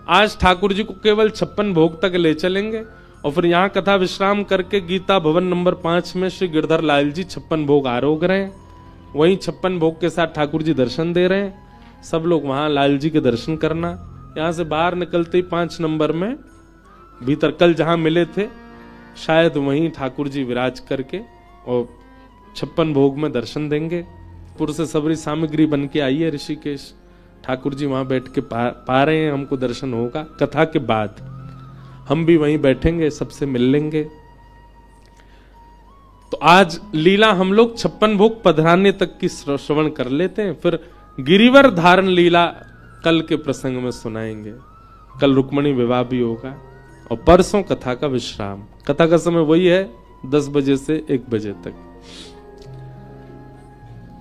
आज ठाकुर जी को केवल 56 भोग तक ले चलेंगे और फिर यहां कथा विश्राम करके गीता भवन नंबर 5 में श्री गिरधर लाल जी 56 भोग आरोग रहे हैं। वहीं 56 भोग के साथ ठाकुर जी दर्शन दे रहे हैं। सब लोग वहां लाल जी के दर्शन करना। यहां से बाहर निकलते ही 5 नंबर में भीतर कल जहां मिले थे शायद वहीं ठाकुर जी विराज करके और 56 भोग में दर्शन देंगे। पुर से सबरी सामग्री बन के आई है ऋषिकेश, ठाकुर जी वहां बैठ के पा रहे हैं, हमको दर्शन होगा। कथा के बाद हम भी वहीं बैठेंगे, सबसे मिल लेंगे। तो आज लीला हम लोग 56 भोग पधराने तक की श्रवण कर लेते हैं, फिर गिरिवर धारण लीला कल के प्रसंग में सुनाएंगे। कल रुक्मणी विवाह भी होगा और परसों कथा का विश्राम। कथा का समय वही है 10 बजे से 1 बजे तक।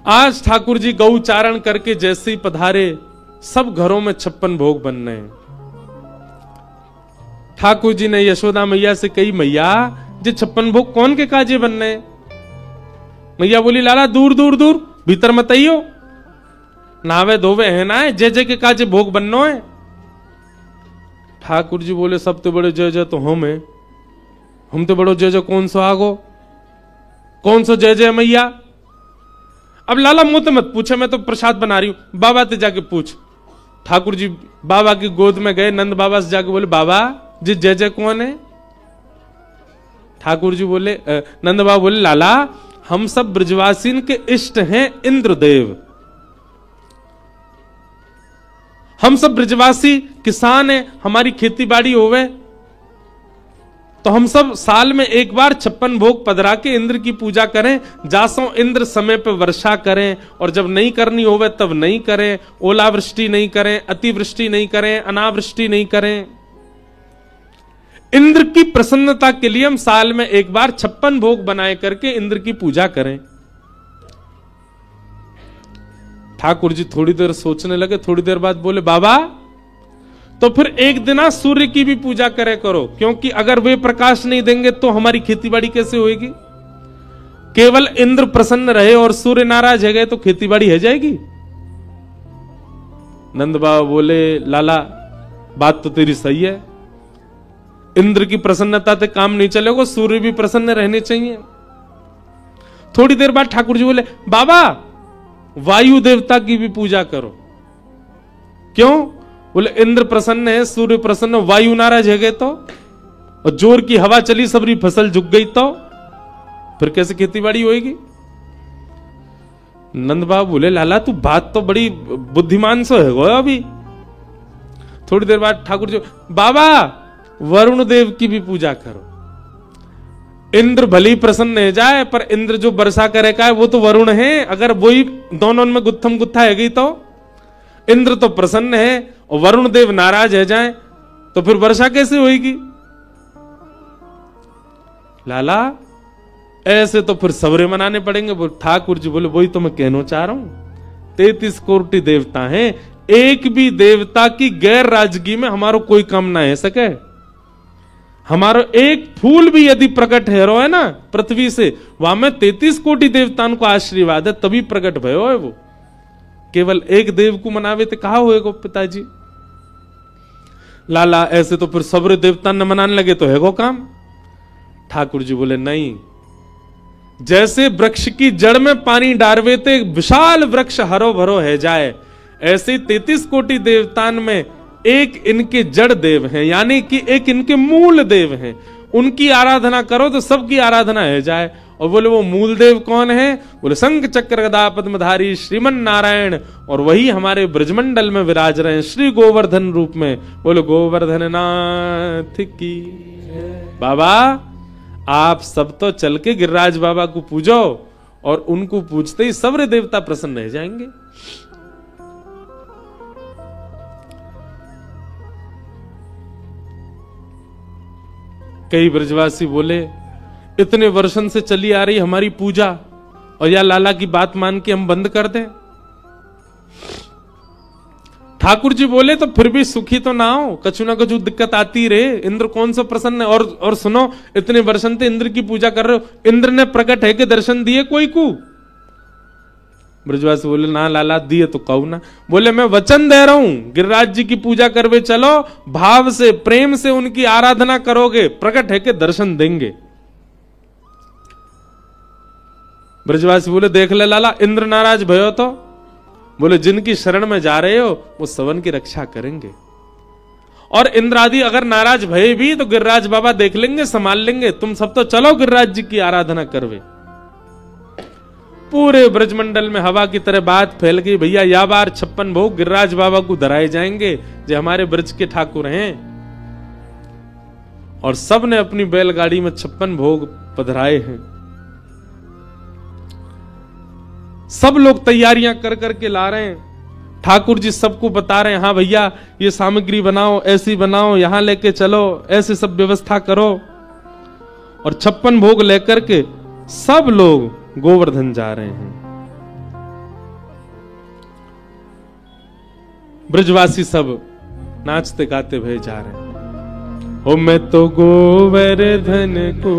आज ठाकुर जी गौचारण करके जैसे ही पधारे, सब घरों में 56 भोग बन रहे हैं। ठाकुर जी ने यशोदा मैया से कही, मैया जे 56 भोग कौन के काजे बन रहे हैं? मैया बोली, लाला दूर दूर दूर, भीतर मत आइयो, नावे धोवे है ना, जय जय के काजे भोग बननो है। ठाकुर जी बोले, सब तो बड़े जय जय तो हम तो बड़ो जय जय कौन सो आगो, कौन सो जय जय मैया? अब लाला मुंह तो मत पूछे, मैं तो प्रसाद बना रही हूं, बाबा से जाके पूछ। ठाकुर जी बाबा की गोद में गए, नंद बाबा से जाके बोले, बाबा जी जय जय कौन है? ठाकुर जी बोले, नंद बाबा बोले, लाला हम सब ब्रजवासीन के इष्ट हैं इंद्रदेव, हम सब ब्रजवासी किसान हैं, हमारी खेती बाड़ी होवे, तो हम सब साल में एक बार 56 भोग पधरा के इंद्र की पूजा करें, जासों इंद्र समय पे वर्षा करें, और जब नहीं करनी होवे तब नहीं करें, ओलावृष्टि नहीं करें, अतिवृष्टि नहीं करें, अनावृष्टि नहीं करें। इंद्र की प्रसन्नता के लिए हम साल में एक बार 56 भोग बनाए करके इंद्र की पूजा करें। ठाकुर जी थोड़ी देर सोचने लगे, थोड़ी देर बाद बोले, बाबा तो फिर एक दिन सूर्य की भी पूजा करे करो, क्योंकि अगर वे प्रकाश नहीं देंगे तो हमारी खेतीबाड़ी कैसे होगी? केवल इंद्र प्रसन्न रहे और सूर्य नाराज है गए तो खेतीबाड़ी है जाएगी? नंद बाबा बोले, लाला बात तो तेरी सही है, इंद्र की प्रसन्नता से काम नहीं चलेगा, सूर्य भी प्रसन्न रहने चाहिए। थोड़ी देर बाद ठाकुर जी बोले, बाबा वायु देवता की भी पूजा करो। क्यों? बोले इंद्र प्रसन्न है, सूर्य प्रसन्न, वायु नाराज है गए तो, और जोर की हवा चली, सबरी फसल झुक गई तो फिर कैसे खेतीबाड़ी होगी? नंद बाबा बोले, लाला तू बात तो बड़ी बुद्धिमान सो है गो अभी। थोड़ी देर बाद ठाकुर जी, बाबा वरुण देव की भी पूजा करो। इंद्र भले ही प्रसन्न है जाए, पर इंद्र जो वर्षा करेगा वो तो वरुण है, अगर वही दोनों में गुत्थम गुत्था है गई तो इंद्र तो प्रसन्न है और वरुण देव नाराज है जाए तो फिर वर्षा कैसे होगी? लाला ऐसे तो फिर सबरे मनाने पड़ेंगे। बोल ठाकुर जी बोले, वही तो मैं कहना चाह रहा हूं, 33 कोटि देवता हैं, एक भी देवता की गैर राजगी में हमारो कोई काम ना है सके। हमारो एक फूल भी यदि प्रकट है रो है ना पृथ्वी से, वहां में 33 कोटि देवताओं को आशीर्वाद है, तभी प्रकट भयो है वो। केवल एक देव को मनावे तो कहा होएगो पिताजी? लाला ऐसे तो फिर सबरे देवता न मनाने लगे तो है वो काम। ठाकुर जी बोले, नहीं, जैसे वृक्ष की जड़ में पानी डारवे ते विशाल वृक्ष हरो भरो है जाए, ऐसे 33 कोटि देवतान में एक इनके जड़ देव हैं, यानी कि एक इनके मूल देव हैं, उनकी आराधना करो तो सबकी आराधना है जाए। और बोले वो मूल देव कौन है? बोले शंख चक्र गदा पद्मधारी श्रीमन नारायण, और वही हमारे ब्रजमंडल में विराज रहे हैं श्री गोवर्धन रूप में। बोले गोवर्धन नाथ की। बाबा आप सब तो चल के गिरिराज बाबा को पूजो, और उनको पूजते ही सबरे देवता प्रसन्न रह जाएंगे। कई ब्रजवासी बोले, इतने वर्षन से चली आ रही हमारी पूजा, और या लाला की बात मान के हम बंद कर दें? ठाकुर जी बोले, तो फिर भी सुखी तो ना हो, कछु ना कछु दिक्कत आती रहे। इंद्र कौन सा प्रसन्न है? और सुनो, इतने वर्षन से इंद्र की पूजा कर रहे हो, इंद्र ने प्रकट है के दर्शन दिए कोई को? ब्रजवासी बोले, ना लाला दिए तो कहू ना। बोले मैं वचन दे रहा हूं, गिरिराज जी की पूजा करवे चलो, भाव से प्रेम से उनकी आराधना करोगे, प्रकट है के दर्शन देंगे। ब्रजवासी बोले, देख ले लाला, इंद्र नाराज भयो तो? बोले जिनकी शरण में जा रहे हो वो सवन की रक्षा करेंगे, और इंद्र आदि अगर नाराज भये भी तो गिरिराज बाबा देख लेंगे, संभाल लेंगे। तुम सब तो चलो गिरिराज जी की आराधना करवे। पूरे ब्रजमंडल में हवा की तरह बात फैल गई, भैया या बार 56 भोग गिरिराज बाबा को धराए जाएंगे, जो हमारे ब्रज के ठाकुर हैं। और सब ने अपनी बैलगाड़ी में 56 भोग पधराए हैं। सब लोग तैयारियां कर करके ला रहे हैं। ठाकुर जी सबको बता रहे हैं, हाँ भैया ये सामग्री बनाओ, ऐसी बनाओ, यहां लेके चलो, ऐसे सब व्यवस्था करो। और 56 भोग लेकर के सब लोग गोवर्धन जा रहे हैं। ब्रजवासी सब नाचते गाते भय जा रहे हैं। ओ मैं तो गोवर्धन को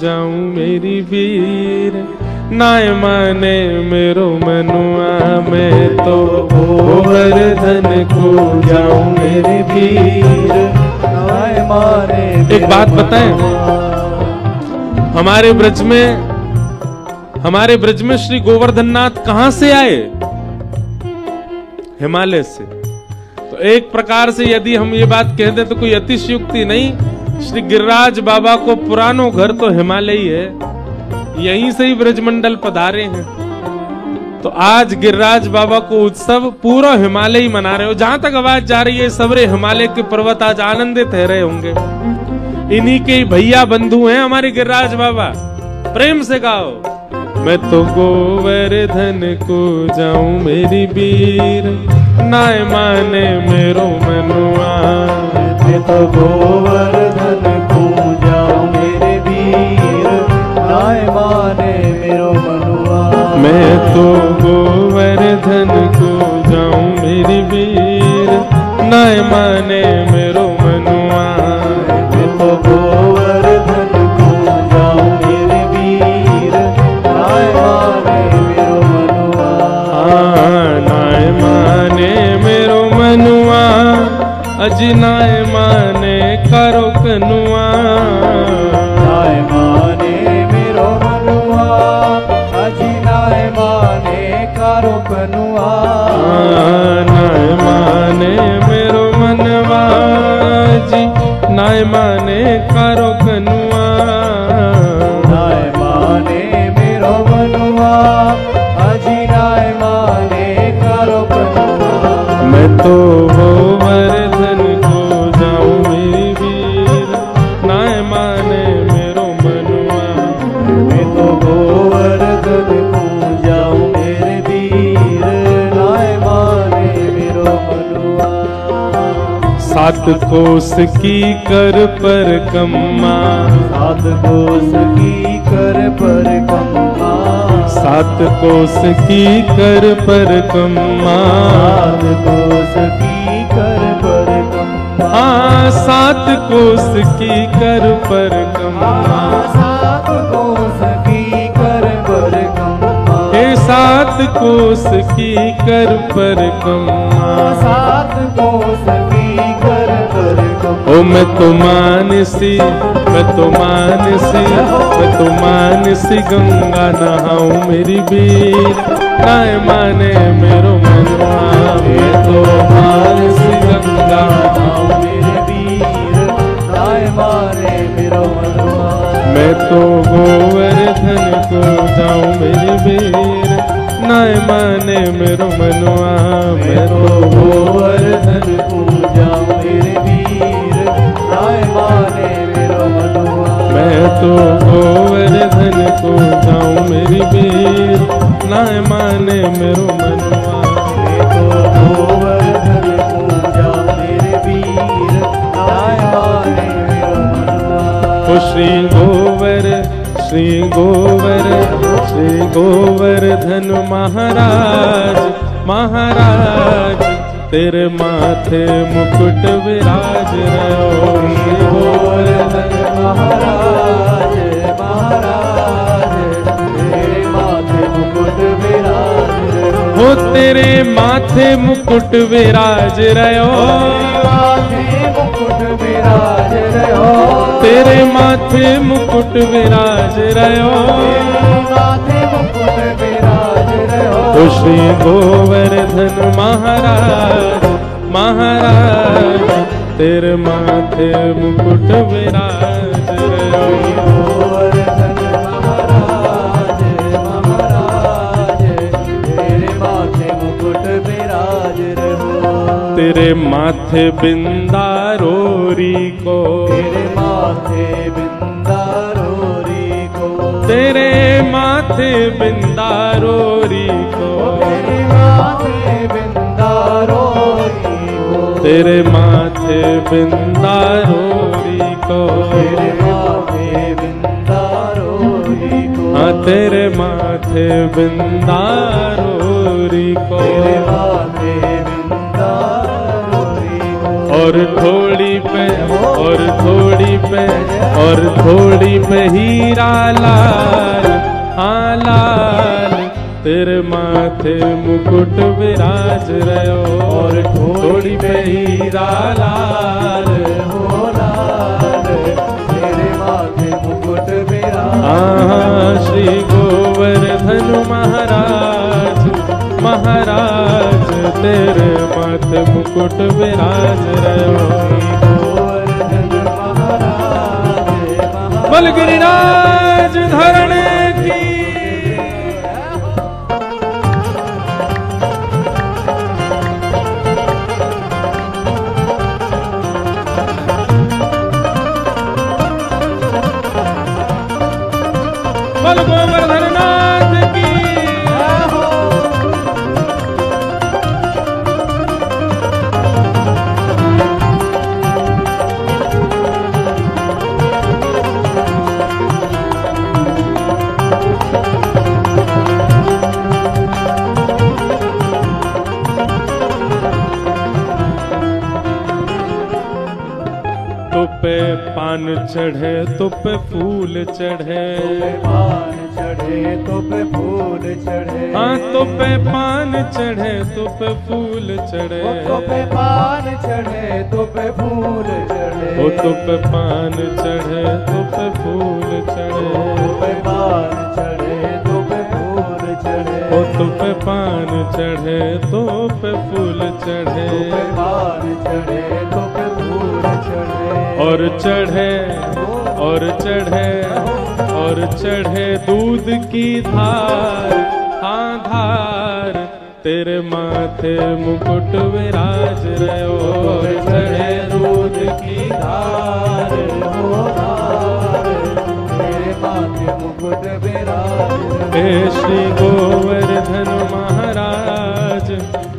जाऊं मेरी वीर, नाय माने मेरो मनुआ, मैं तो गोवर्धन को जाऊं मेरी वीर, नाय माने। एक बात बताएं, हमारे ब्रज में श्री गोवर्धन नाथ कहां से आए? हिमालय से। तो एक प्रकार से यदि हम ये बात कह दें तो कोई अतिशयोक्ति नहीं। श्री गिरिराज बाबा को पुरानो घर तो हिमालय ही है, यहीं से ही ब्रजमंडल पधारे हैं। तो आज गिरिराज बाबा को उत्सव पूरा हिमालय ही मना रहे हो। जहां तक आवाज जा रही है सबरे हिमालय के पर्वत आज आनंदित रह रहे होंगे। इन्हीं के भैया बंधु हैं हमारे गिरिराज बाबा। प्रेम से गाओ। मैं तो गोवर्धन को जाऊं मेरी वीर, नाय माने मेरो मनुआ। मैं तो गोवर्धन को जाऊं मेरे वीर, नाय माने मेरो मनुआ। मैं तो गोवर्धन को जाऊं मेरी वीर, नाय माने मेरो मनुआ। मैं तो गोवर्धन को जाऊं मेरे वीर, नाय माने मेरो मनुआ। नाय माने मेरो मनुआ, अजी नाय माने करो कनुआ। नाय माने मेरो मनुआ, अजी नाय माने करो कनुआ। नाय माने मेरो मनवा, जी नाय माने करो कनुआ। नाय माने मेरो मनुआ, अजी नाय माने करो कनुआ। मैं तो गोवर्धन को जाऊं मेरी वीर, नाय माने मेरो मनुआ। मैं तो गोवर्धन को जाऊं मेरे वीर, नाय माने मेरो मनुआ। सात कोस की कर पर कम्मा, सात कोस की कर पर कम्मा। सात कोस की कर पर कम्मा। सात कोस की कर पर कम्मा। हाँ सात कोस की कर पर कम्मा। सात कोस की कर पर कम्मा। हे सात कोस की कर पर कम्मा। सात कोस की कर पर कम्मा। ओ मैं तो मानसी, मैं तो मानसी, मैं तो मानसी गंगा नहाऊं मेरी वीर, नाय माने मेरो मनुआ। मैं तो मानसी गंगा नहाऊं मेरे वीर, नाय माने मेरो मनुआ। मैं तो गोवर्धन को जाऊं मेरी वीर, नाय माने मेरो मनुआ। मैं तो गोवर्धन को जाऊं मेरे वीर, नाय माने मेरो मनुआ। मैं तो गोवर्धन को जाऊं मेरी वीर, नाय माने मेरो मनुआ। मैं तो गोवर्धन को जाऊं मेरे वीर, नाय माने मेरो मनुआ। ओ श्री गोवर, श्री गोवर, श्री गोवर्धन महाराज, महाराज तेरे माथे मुकुट विराज रहो। श्री गोवर्धन महाराज, महाराज तेरे माथे मुकुट विराज रहो। हो तेरे माथे मुकुट विराज रहो। माथे मुकुट विराज रहो। तेरे माथे मुकुट विराज रहो। माथे मुकुट विराज रहो। ओ श्री गोवर्धन महाराज, महाराज तेरे माथे मुकुट विराज रहो। गोवर्धन महाराज, महाराज तेरे माथे मुकुट विराज रहो। तेरे माथे बिंदारोरी को, तेरे माथे बिंदारोरी को। तेरे माथे बिंदारोरी को। तेरे माथे बिंदारोरी को। तेरे माथे बिंदारोरी को। तेरे माथे बिंदारोरी को। हाँ तेरे माथे बिंदारोरी को। तेरे माथे बिंदारोरी को। और थोड़ी पे, और थोड़ी पे, और थोड़ी पे हीरा लाल, हाँ लाल तेरे माथे मुकुट विराज रहो। और थोड़ी पे हीरा लाल, हो लाल तेरे माथे मुकुट विराज। हाँ श्री गोवर्धन महाराज, महाराज तेरे माथे मुकुट विराज रहो। गोवर्धन महाराज, बल गिरिराज धरण की। तो पे पान चढ़े तो पे फूल चढ़े, पान चढ़े तो पे फूल चढ़े, हाँ तो पे पान चढ़े तो पे फूल चढ़े, तो पे पान चढ़े तो पे फूल चढ़े, ओ तो पे पान चढ़े तो पे फूल चढ़े, तो पे पान चढ़े तो पे फूल चढ़े, ओ तो पे पान चढ़े तो पे फूल चढ़े, तो पे पान चढ़े तो पे फूल चढ़े, और चढ़े और चढ़े और चढ़े दूध की धार, हाँ धार तेरे माथे मुकुट विराज रहो, और चढ़े दूध की धार, हो धार तेरे माथे मुकुट विराज हे श्री गोवर्धन महाराज,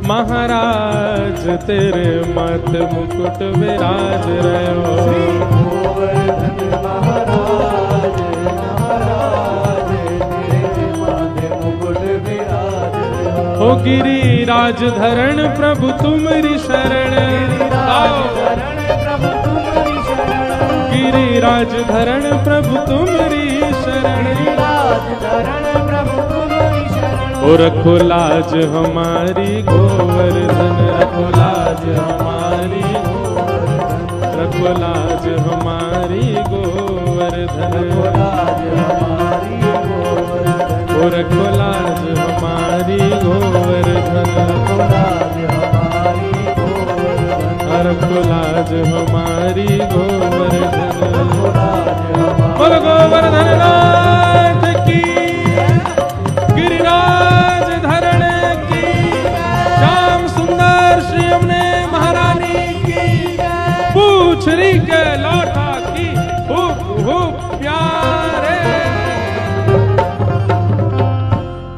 महाराज तेरे माथे मुकुट विराज रहो, गोवर्धन महाराज, महाराज तेरे माथे मुकुट विराज हो गिरिराज धरण प्रभु तुमरी शरण, गिरिराज धरण प्रभु तुमरी शरण, और रखो लाज हमारी गोवर्धन, रखो लाज हमारी गोवर्धन, रखो लाज हमारी गोवर्धन, और रखो लाज हमारी गोवर्धन, रखो लाज हमारी गोवर्धन, बोलो गोवर्धन नाथ की, गिरिराज धरण की, श्याम सुंदर श्री यमुने महारानी की, पूछरी के लौटा की, खूब खूब प्यारे।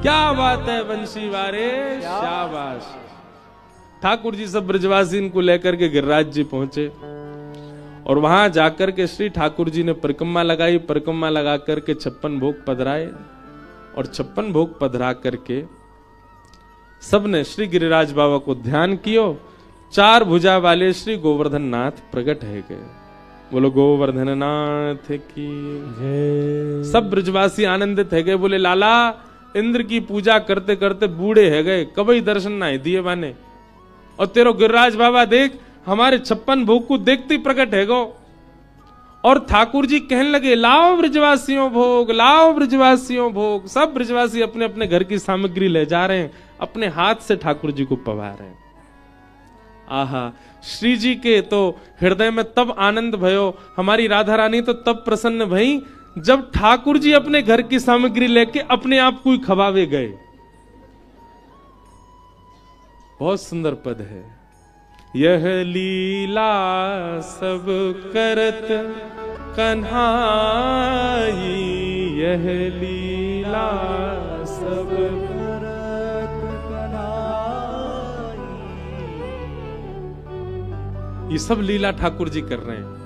क्या बात है बंशी वारे, शाबाश। ठाकुर जी सब ब्रजवासी इनको लेकर के गिरिराज जी पहुंचे और वहां जाकर के श्री ठाकुर जी ने परिक्रमा लगाई, परिक्रमा लगा करके 56 भोग पधराए और 56 भोग पधरा करके सबने श्री गिरिराज बाबा को ध्यान कियो। 4 भुजा वाले श्री गोवर्धन नाथ प्रकट है गए। बोलो गोवर्धन नाथ की जय। सब ब्रजवासी आनंदित है गए, बोले लाला इंद्र की पूजा करते करते बूढ़े है गए, कभी दर्शन ना दिए बाने, और तेरो गिरिराज बाबा देख हमारे 56 भोग को देखते ही प्रकट है गो। और ठाकुर जी कहने लगे लाओ ब्रजवासियों भोग, लाओ ब्रजवासियों भोग। सब ब्रजवासी अपने अपने घर की सामग्री ले जा रहे हैं, अपने हाथ से ठाकुर जी को पवा रहे हैं। आहा, श्री जी के तो हृदय में तब आनंद भयो, हमारी राधा रानी तो तब प्रसन्न भई जब ठाकुर जी अपने घर की सामग्री लेके अपने आप को ही खवावे गए। बहुत सुंदर पद है, यह लीला सब करत कन्हाई, यह लीला सब करत कन्हाई। ये सब लीला ठाकुर जी कर रहे हैं,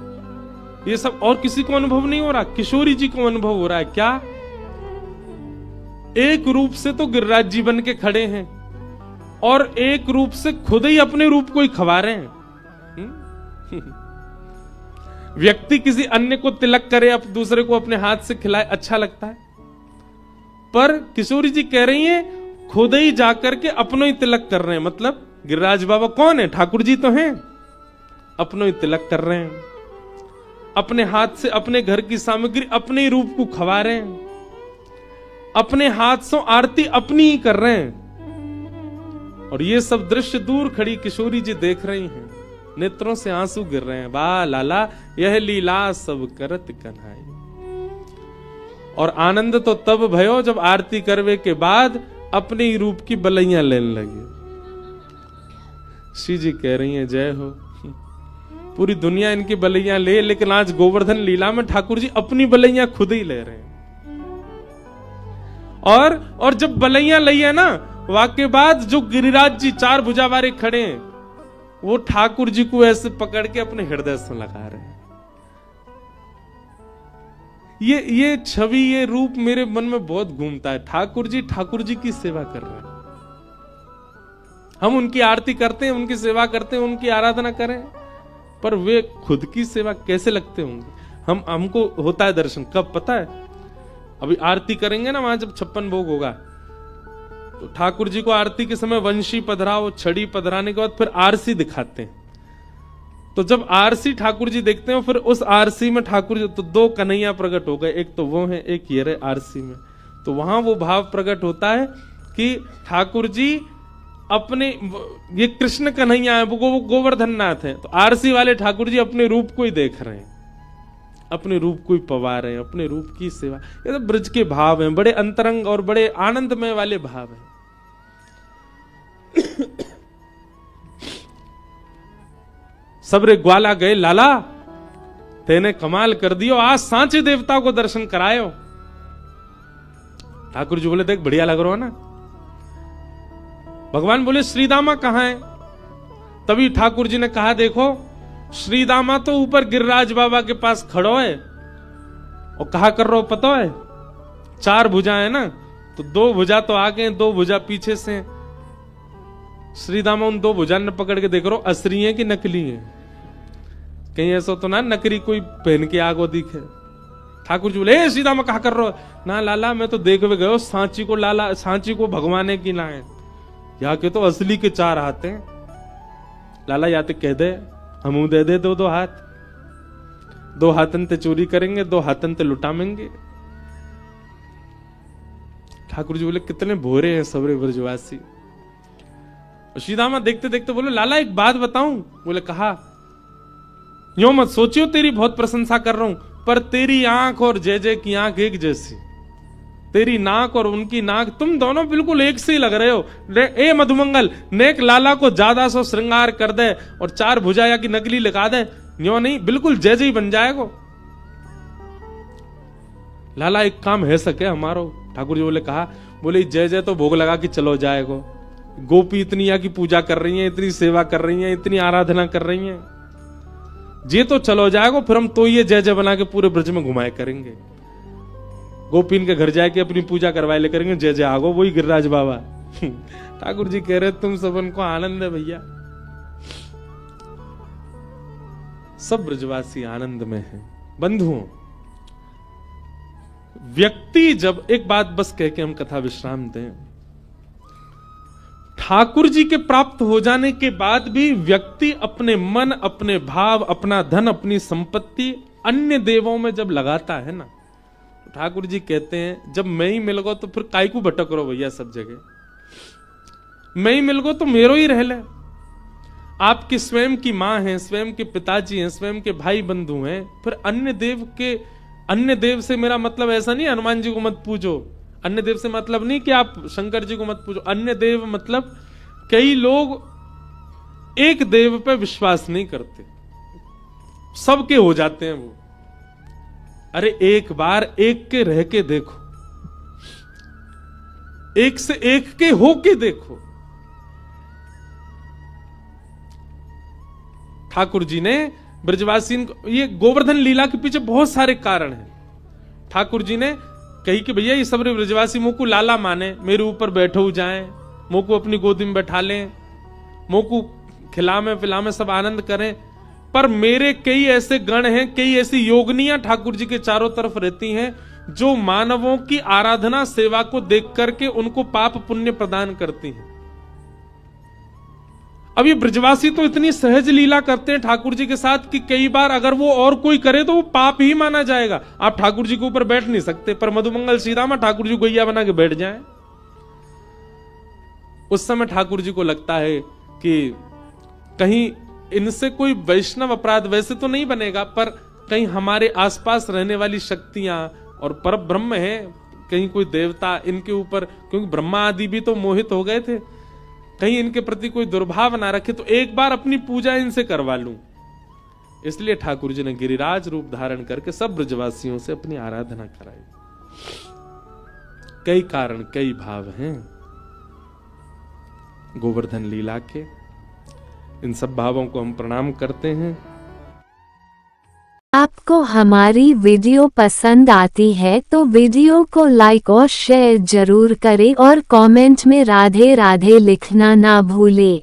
ये सब और किसी को अनुभव नहीं हो रहा, किशोरी जी को अनुभव हो रहा है। क्या एक रूप से तो गिरिराज जी बन के खड़े हैं और एक रूप से खुद ही अपने रूप को ही खवा रहे हैं। व्यक्ति किसी अन्य को तिलक करे, अब दूसरे को अपने हाथ से खिलाए, अच्छा लगता है, पर किशोरी जी कह रही हैं खुद ही जाकर के अपनों ही तिलक कर रहे हैं। मतलब गिरिराज बाबा कौन है? ठाकुर जी तो हैं, अपनों ही तिलक कर रहे हैं, अपने हाथ से अपने घर की सामग्री अपने ही रूप को खवा रहे हैं, अपने हाथ से आरती अपनी ही कर रहे हैं। और ये सब दृश्य दूर खड़ी किशोरी जी देख रही हैं, नेत्रों से आंसू गिर रहे हैं। वाह लाला यह लीला सब करत कन्हाई। और आनंद तो तब भयो जब आरती करवे के बाद अपने ही रूप की बलैया लेने लगे। श्री जी कह रही हैं जय हो, पूरी दुनिया इनकी बलैया ले, लेकिन आज गोवर्धन लीला में ठाकुर जी अपनी बलैया खुद ही ले रहे हैं। और जब बलैया ली है ना, वाके बाद जो गिरिराज जी 4 भुजा वाले खड़े हैं, वो ठाकुर जी को ऐसे पकड़ के अपने हृदय से लगा रहे हैं। ये छवि, ये रूप मेरे मन में बहुत घूमता है। ठाकुर जी की सेवा कर रहे हैं, हम उनकी आरती करते हैं, उनकी सेवा करते हैं, उनकी आराधना करें, पर वे खुद की सेवा कैसे लगते होंगे। हमको होता है दर्शन कब पता है, अभी आरती करेंगे ना वहां जब 56 भोग होगा, तो ठाकुर जी को आरती के समय वंशी पधराओ, छड़ी पधराने के बाद फिर आरसी दिखाते हैं। तो जब आरसी ठाकुर जी देखते हैं, फिर उस आरसी में ठाकुर जी, तो 2 कन्हैया प्रकट हो गए, एक तो वो है, एक ये रहे आरसी में। तो वहां वो भाव प्रकट होता है कि ठाकुर जी अपने, ये कृष्ण कन्हैया है, वो गोवर्धन नाथ है, तो आरसी वाले ठाकुर जी अपने रूप को ही देख रहे हैं, अपने रूप को ही पवा रहे हैं, अपने रूप की सेवा। ये तो ब्रज के भाव हैं, बड़े अंतरंग और बड़े आनंदमय वाले भाव हैं। सबरे ग्वाला गए, लाला तेने कमाल कर दियो, आज सांचे देवता को दर्शन करायो। ठाकुर जी बोले देख बढ़िया लग रहा है ना। भगवान बोले श्रीदामा कहां है? तभी ठाकुर जी ने कहा देखो श्रीदामा तो ऊपर गिरिराज बाबा के पास खड़ो है, और कहा कर रहा हो पता है, 4 भुजा है ना, तो 2 भुजा तो आगे, 2 भुजा पीछे से। श्रीदामा उन 2 भुजा ने पकड़ के देख रहा हो असली है कि नकली है, कहीं ऐसा तो ना नकली कोई पहन के आगो दिखे। ठाकुर जी बोले श्रीदामा कहा कर रहे हो? ना लाला मैं तो देख हुए गयो सांची को, लाला सांची को भगवाने की ना है, यहाँ के तो असली के 4 हाथ हैं। लाला या तो कह दे हम दे दे 2 हाथ, 2 हाथन ते चोरी करेंगे, 2 हाथन ते लुटामेंगे। ठाकुर जी बोले कितने भोरे हैं सबरे ब्रजवासी। श्रीदामा देखते देखते बोले लाला एक बात बताऊं? बोले कहा, यूं मत सोचियो तेरी बहुत प्रशंसा कर रहा हूं, पर तेरी आंख और जय जय की आंख एक जैसी, तेरी नाक और उनकी नाक, तुम दोनों बिल्कुल एक से ही लग रहे हो। ए मधुमंगल, नेक लाला को ज्यादा सो श्रृंगार कर दे और 4 भुजा या की नकली लगा दे, यूं नहीं बिल्कुल जय जय बन जाएगा। लाला एक काम है सके हमारो। ठाकुर जी बोले कहा, बोले जय जय तो भोग लगा के चलो जाएगो, गोपी इतनी या की पूजा कर रही है, इतनी सेवा कर रही है, इतनी आराधना कर रही है, जे तो चलो जाएगो, फिर हम तो ये जय जय बना के पूरे ब्रज में घुमाए करेंगे। गोपीन के घर जाके अपनी पूजा करवाए ले करेंगे, जय जय आगो वही गिरिराज बाबा। ठाकुर जी कह रहे तुम सबन को आनंद है भैया, सब ब्रजवासी आनंद में हैं। बंधुओं, व्यक्ति जब, एक बात बस कह के हम कथा विश्राम दें, ठाकुर जी के प्राप्त हो जाने के बाद भी व्यक्ति अपने मन, अपने भाव, अपना धन, अपनी संपत्ति अन्य देवों में जब लगाता है ना, तो ठाकुर जी कहते हैं जब मैं ही मिल गो तो फिर काय को भटक रहो भैया सब जगह, मैं ही मिल गो तो मेरो ही रह ले। आपकी स्वयं की मां है, स्वयं के पिताजी हैं, स्वयं के भाई बंधु हैं, फिर अन्य देव से मेरा मतलब ऐसा नहीं हनुमान जी को मत पूजो, अन्य देव से मतलब नहीं कि आप शंकर जी को मत पूजो, अन्य देव मतलब कई लोग एक देव पे विश्वास नहीं करते, सबके हो जाते हैं वो। अरे एक बार एक के रह के देखो, एक से एक के हो के देखो। ठाकुर जी ने ब्रजवासी, ये गोवर्धन लीला के पीछे बहुत सारे कारण हैं। ठाकुर जी ने कही कि भैया ये सब ब्रजवासी मोको लाला माने, मेरे ऊपर बैठे हो जाएं, मोको अपनी गोदी में बैठा लें, मोको खिलामे पिलामे सब आनंद करें, पर मेरे कई ऐसे गण हैं, कई ऐसी योगनियां ठाकुर जी के चारों तरफ रहती हैं जो मानवों की आराधना सेवा को देख करके उनको पाप पुण्य प्रदान करती हैं। अब ये ब्रजवासी तो इतनी सहज लीला करते हैं ठाकुर जी के साथ कि कई बार अगर वो और कोई करे तो वो पाप ही माना जाएगा। आप ठाकुर जी के ऊपर बैठ नहीं सकते, पर मधुमंगल श्रीदामा ठाकुर जी गैया बना के बैठ जाएं। उस समय ठाकुर जी को लगता है कि कहीं इनसे कोई वैष्णव अपराध वैसे तो नहीं बनेगा, पर कहीं हमारे आसपास रहने वाली शक्तियां और पर ब्रह्म है, कहीं कोई देवता इनके ऊपर, क्योंकि ब्रह्मा आदि भी तो मोहित हो गए थे, कहीं इनके प्रति कोई दुर्भाव ना रखे, तो एक बार अपनी पूजा इनसे करवा लूं। इसलिए ठाकुर जी ने गिरिराज रूप धारण करके सब ब्रजवासियों से अपनी आराधना कराई। कई कारण, कई भाव हैं गोवर्धन लीला के, इन सब भावों को हम प्रणाम करते हैं। आपको हमारी वीडियो पसंद आती है तो वीडियो को लाइक और शेयर जरूर करें और कमेंट में राधे राधे लिखना ना भूलें।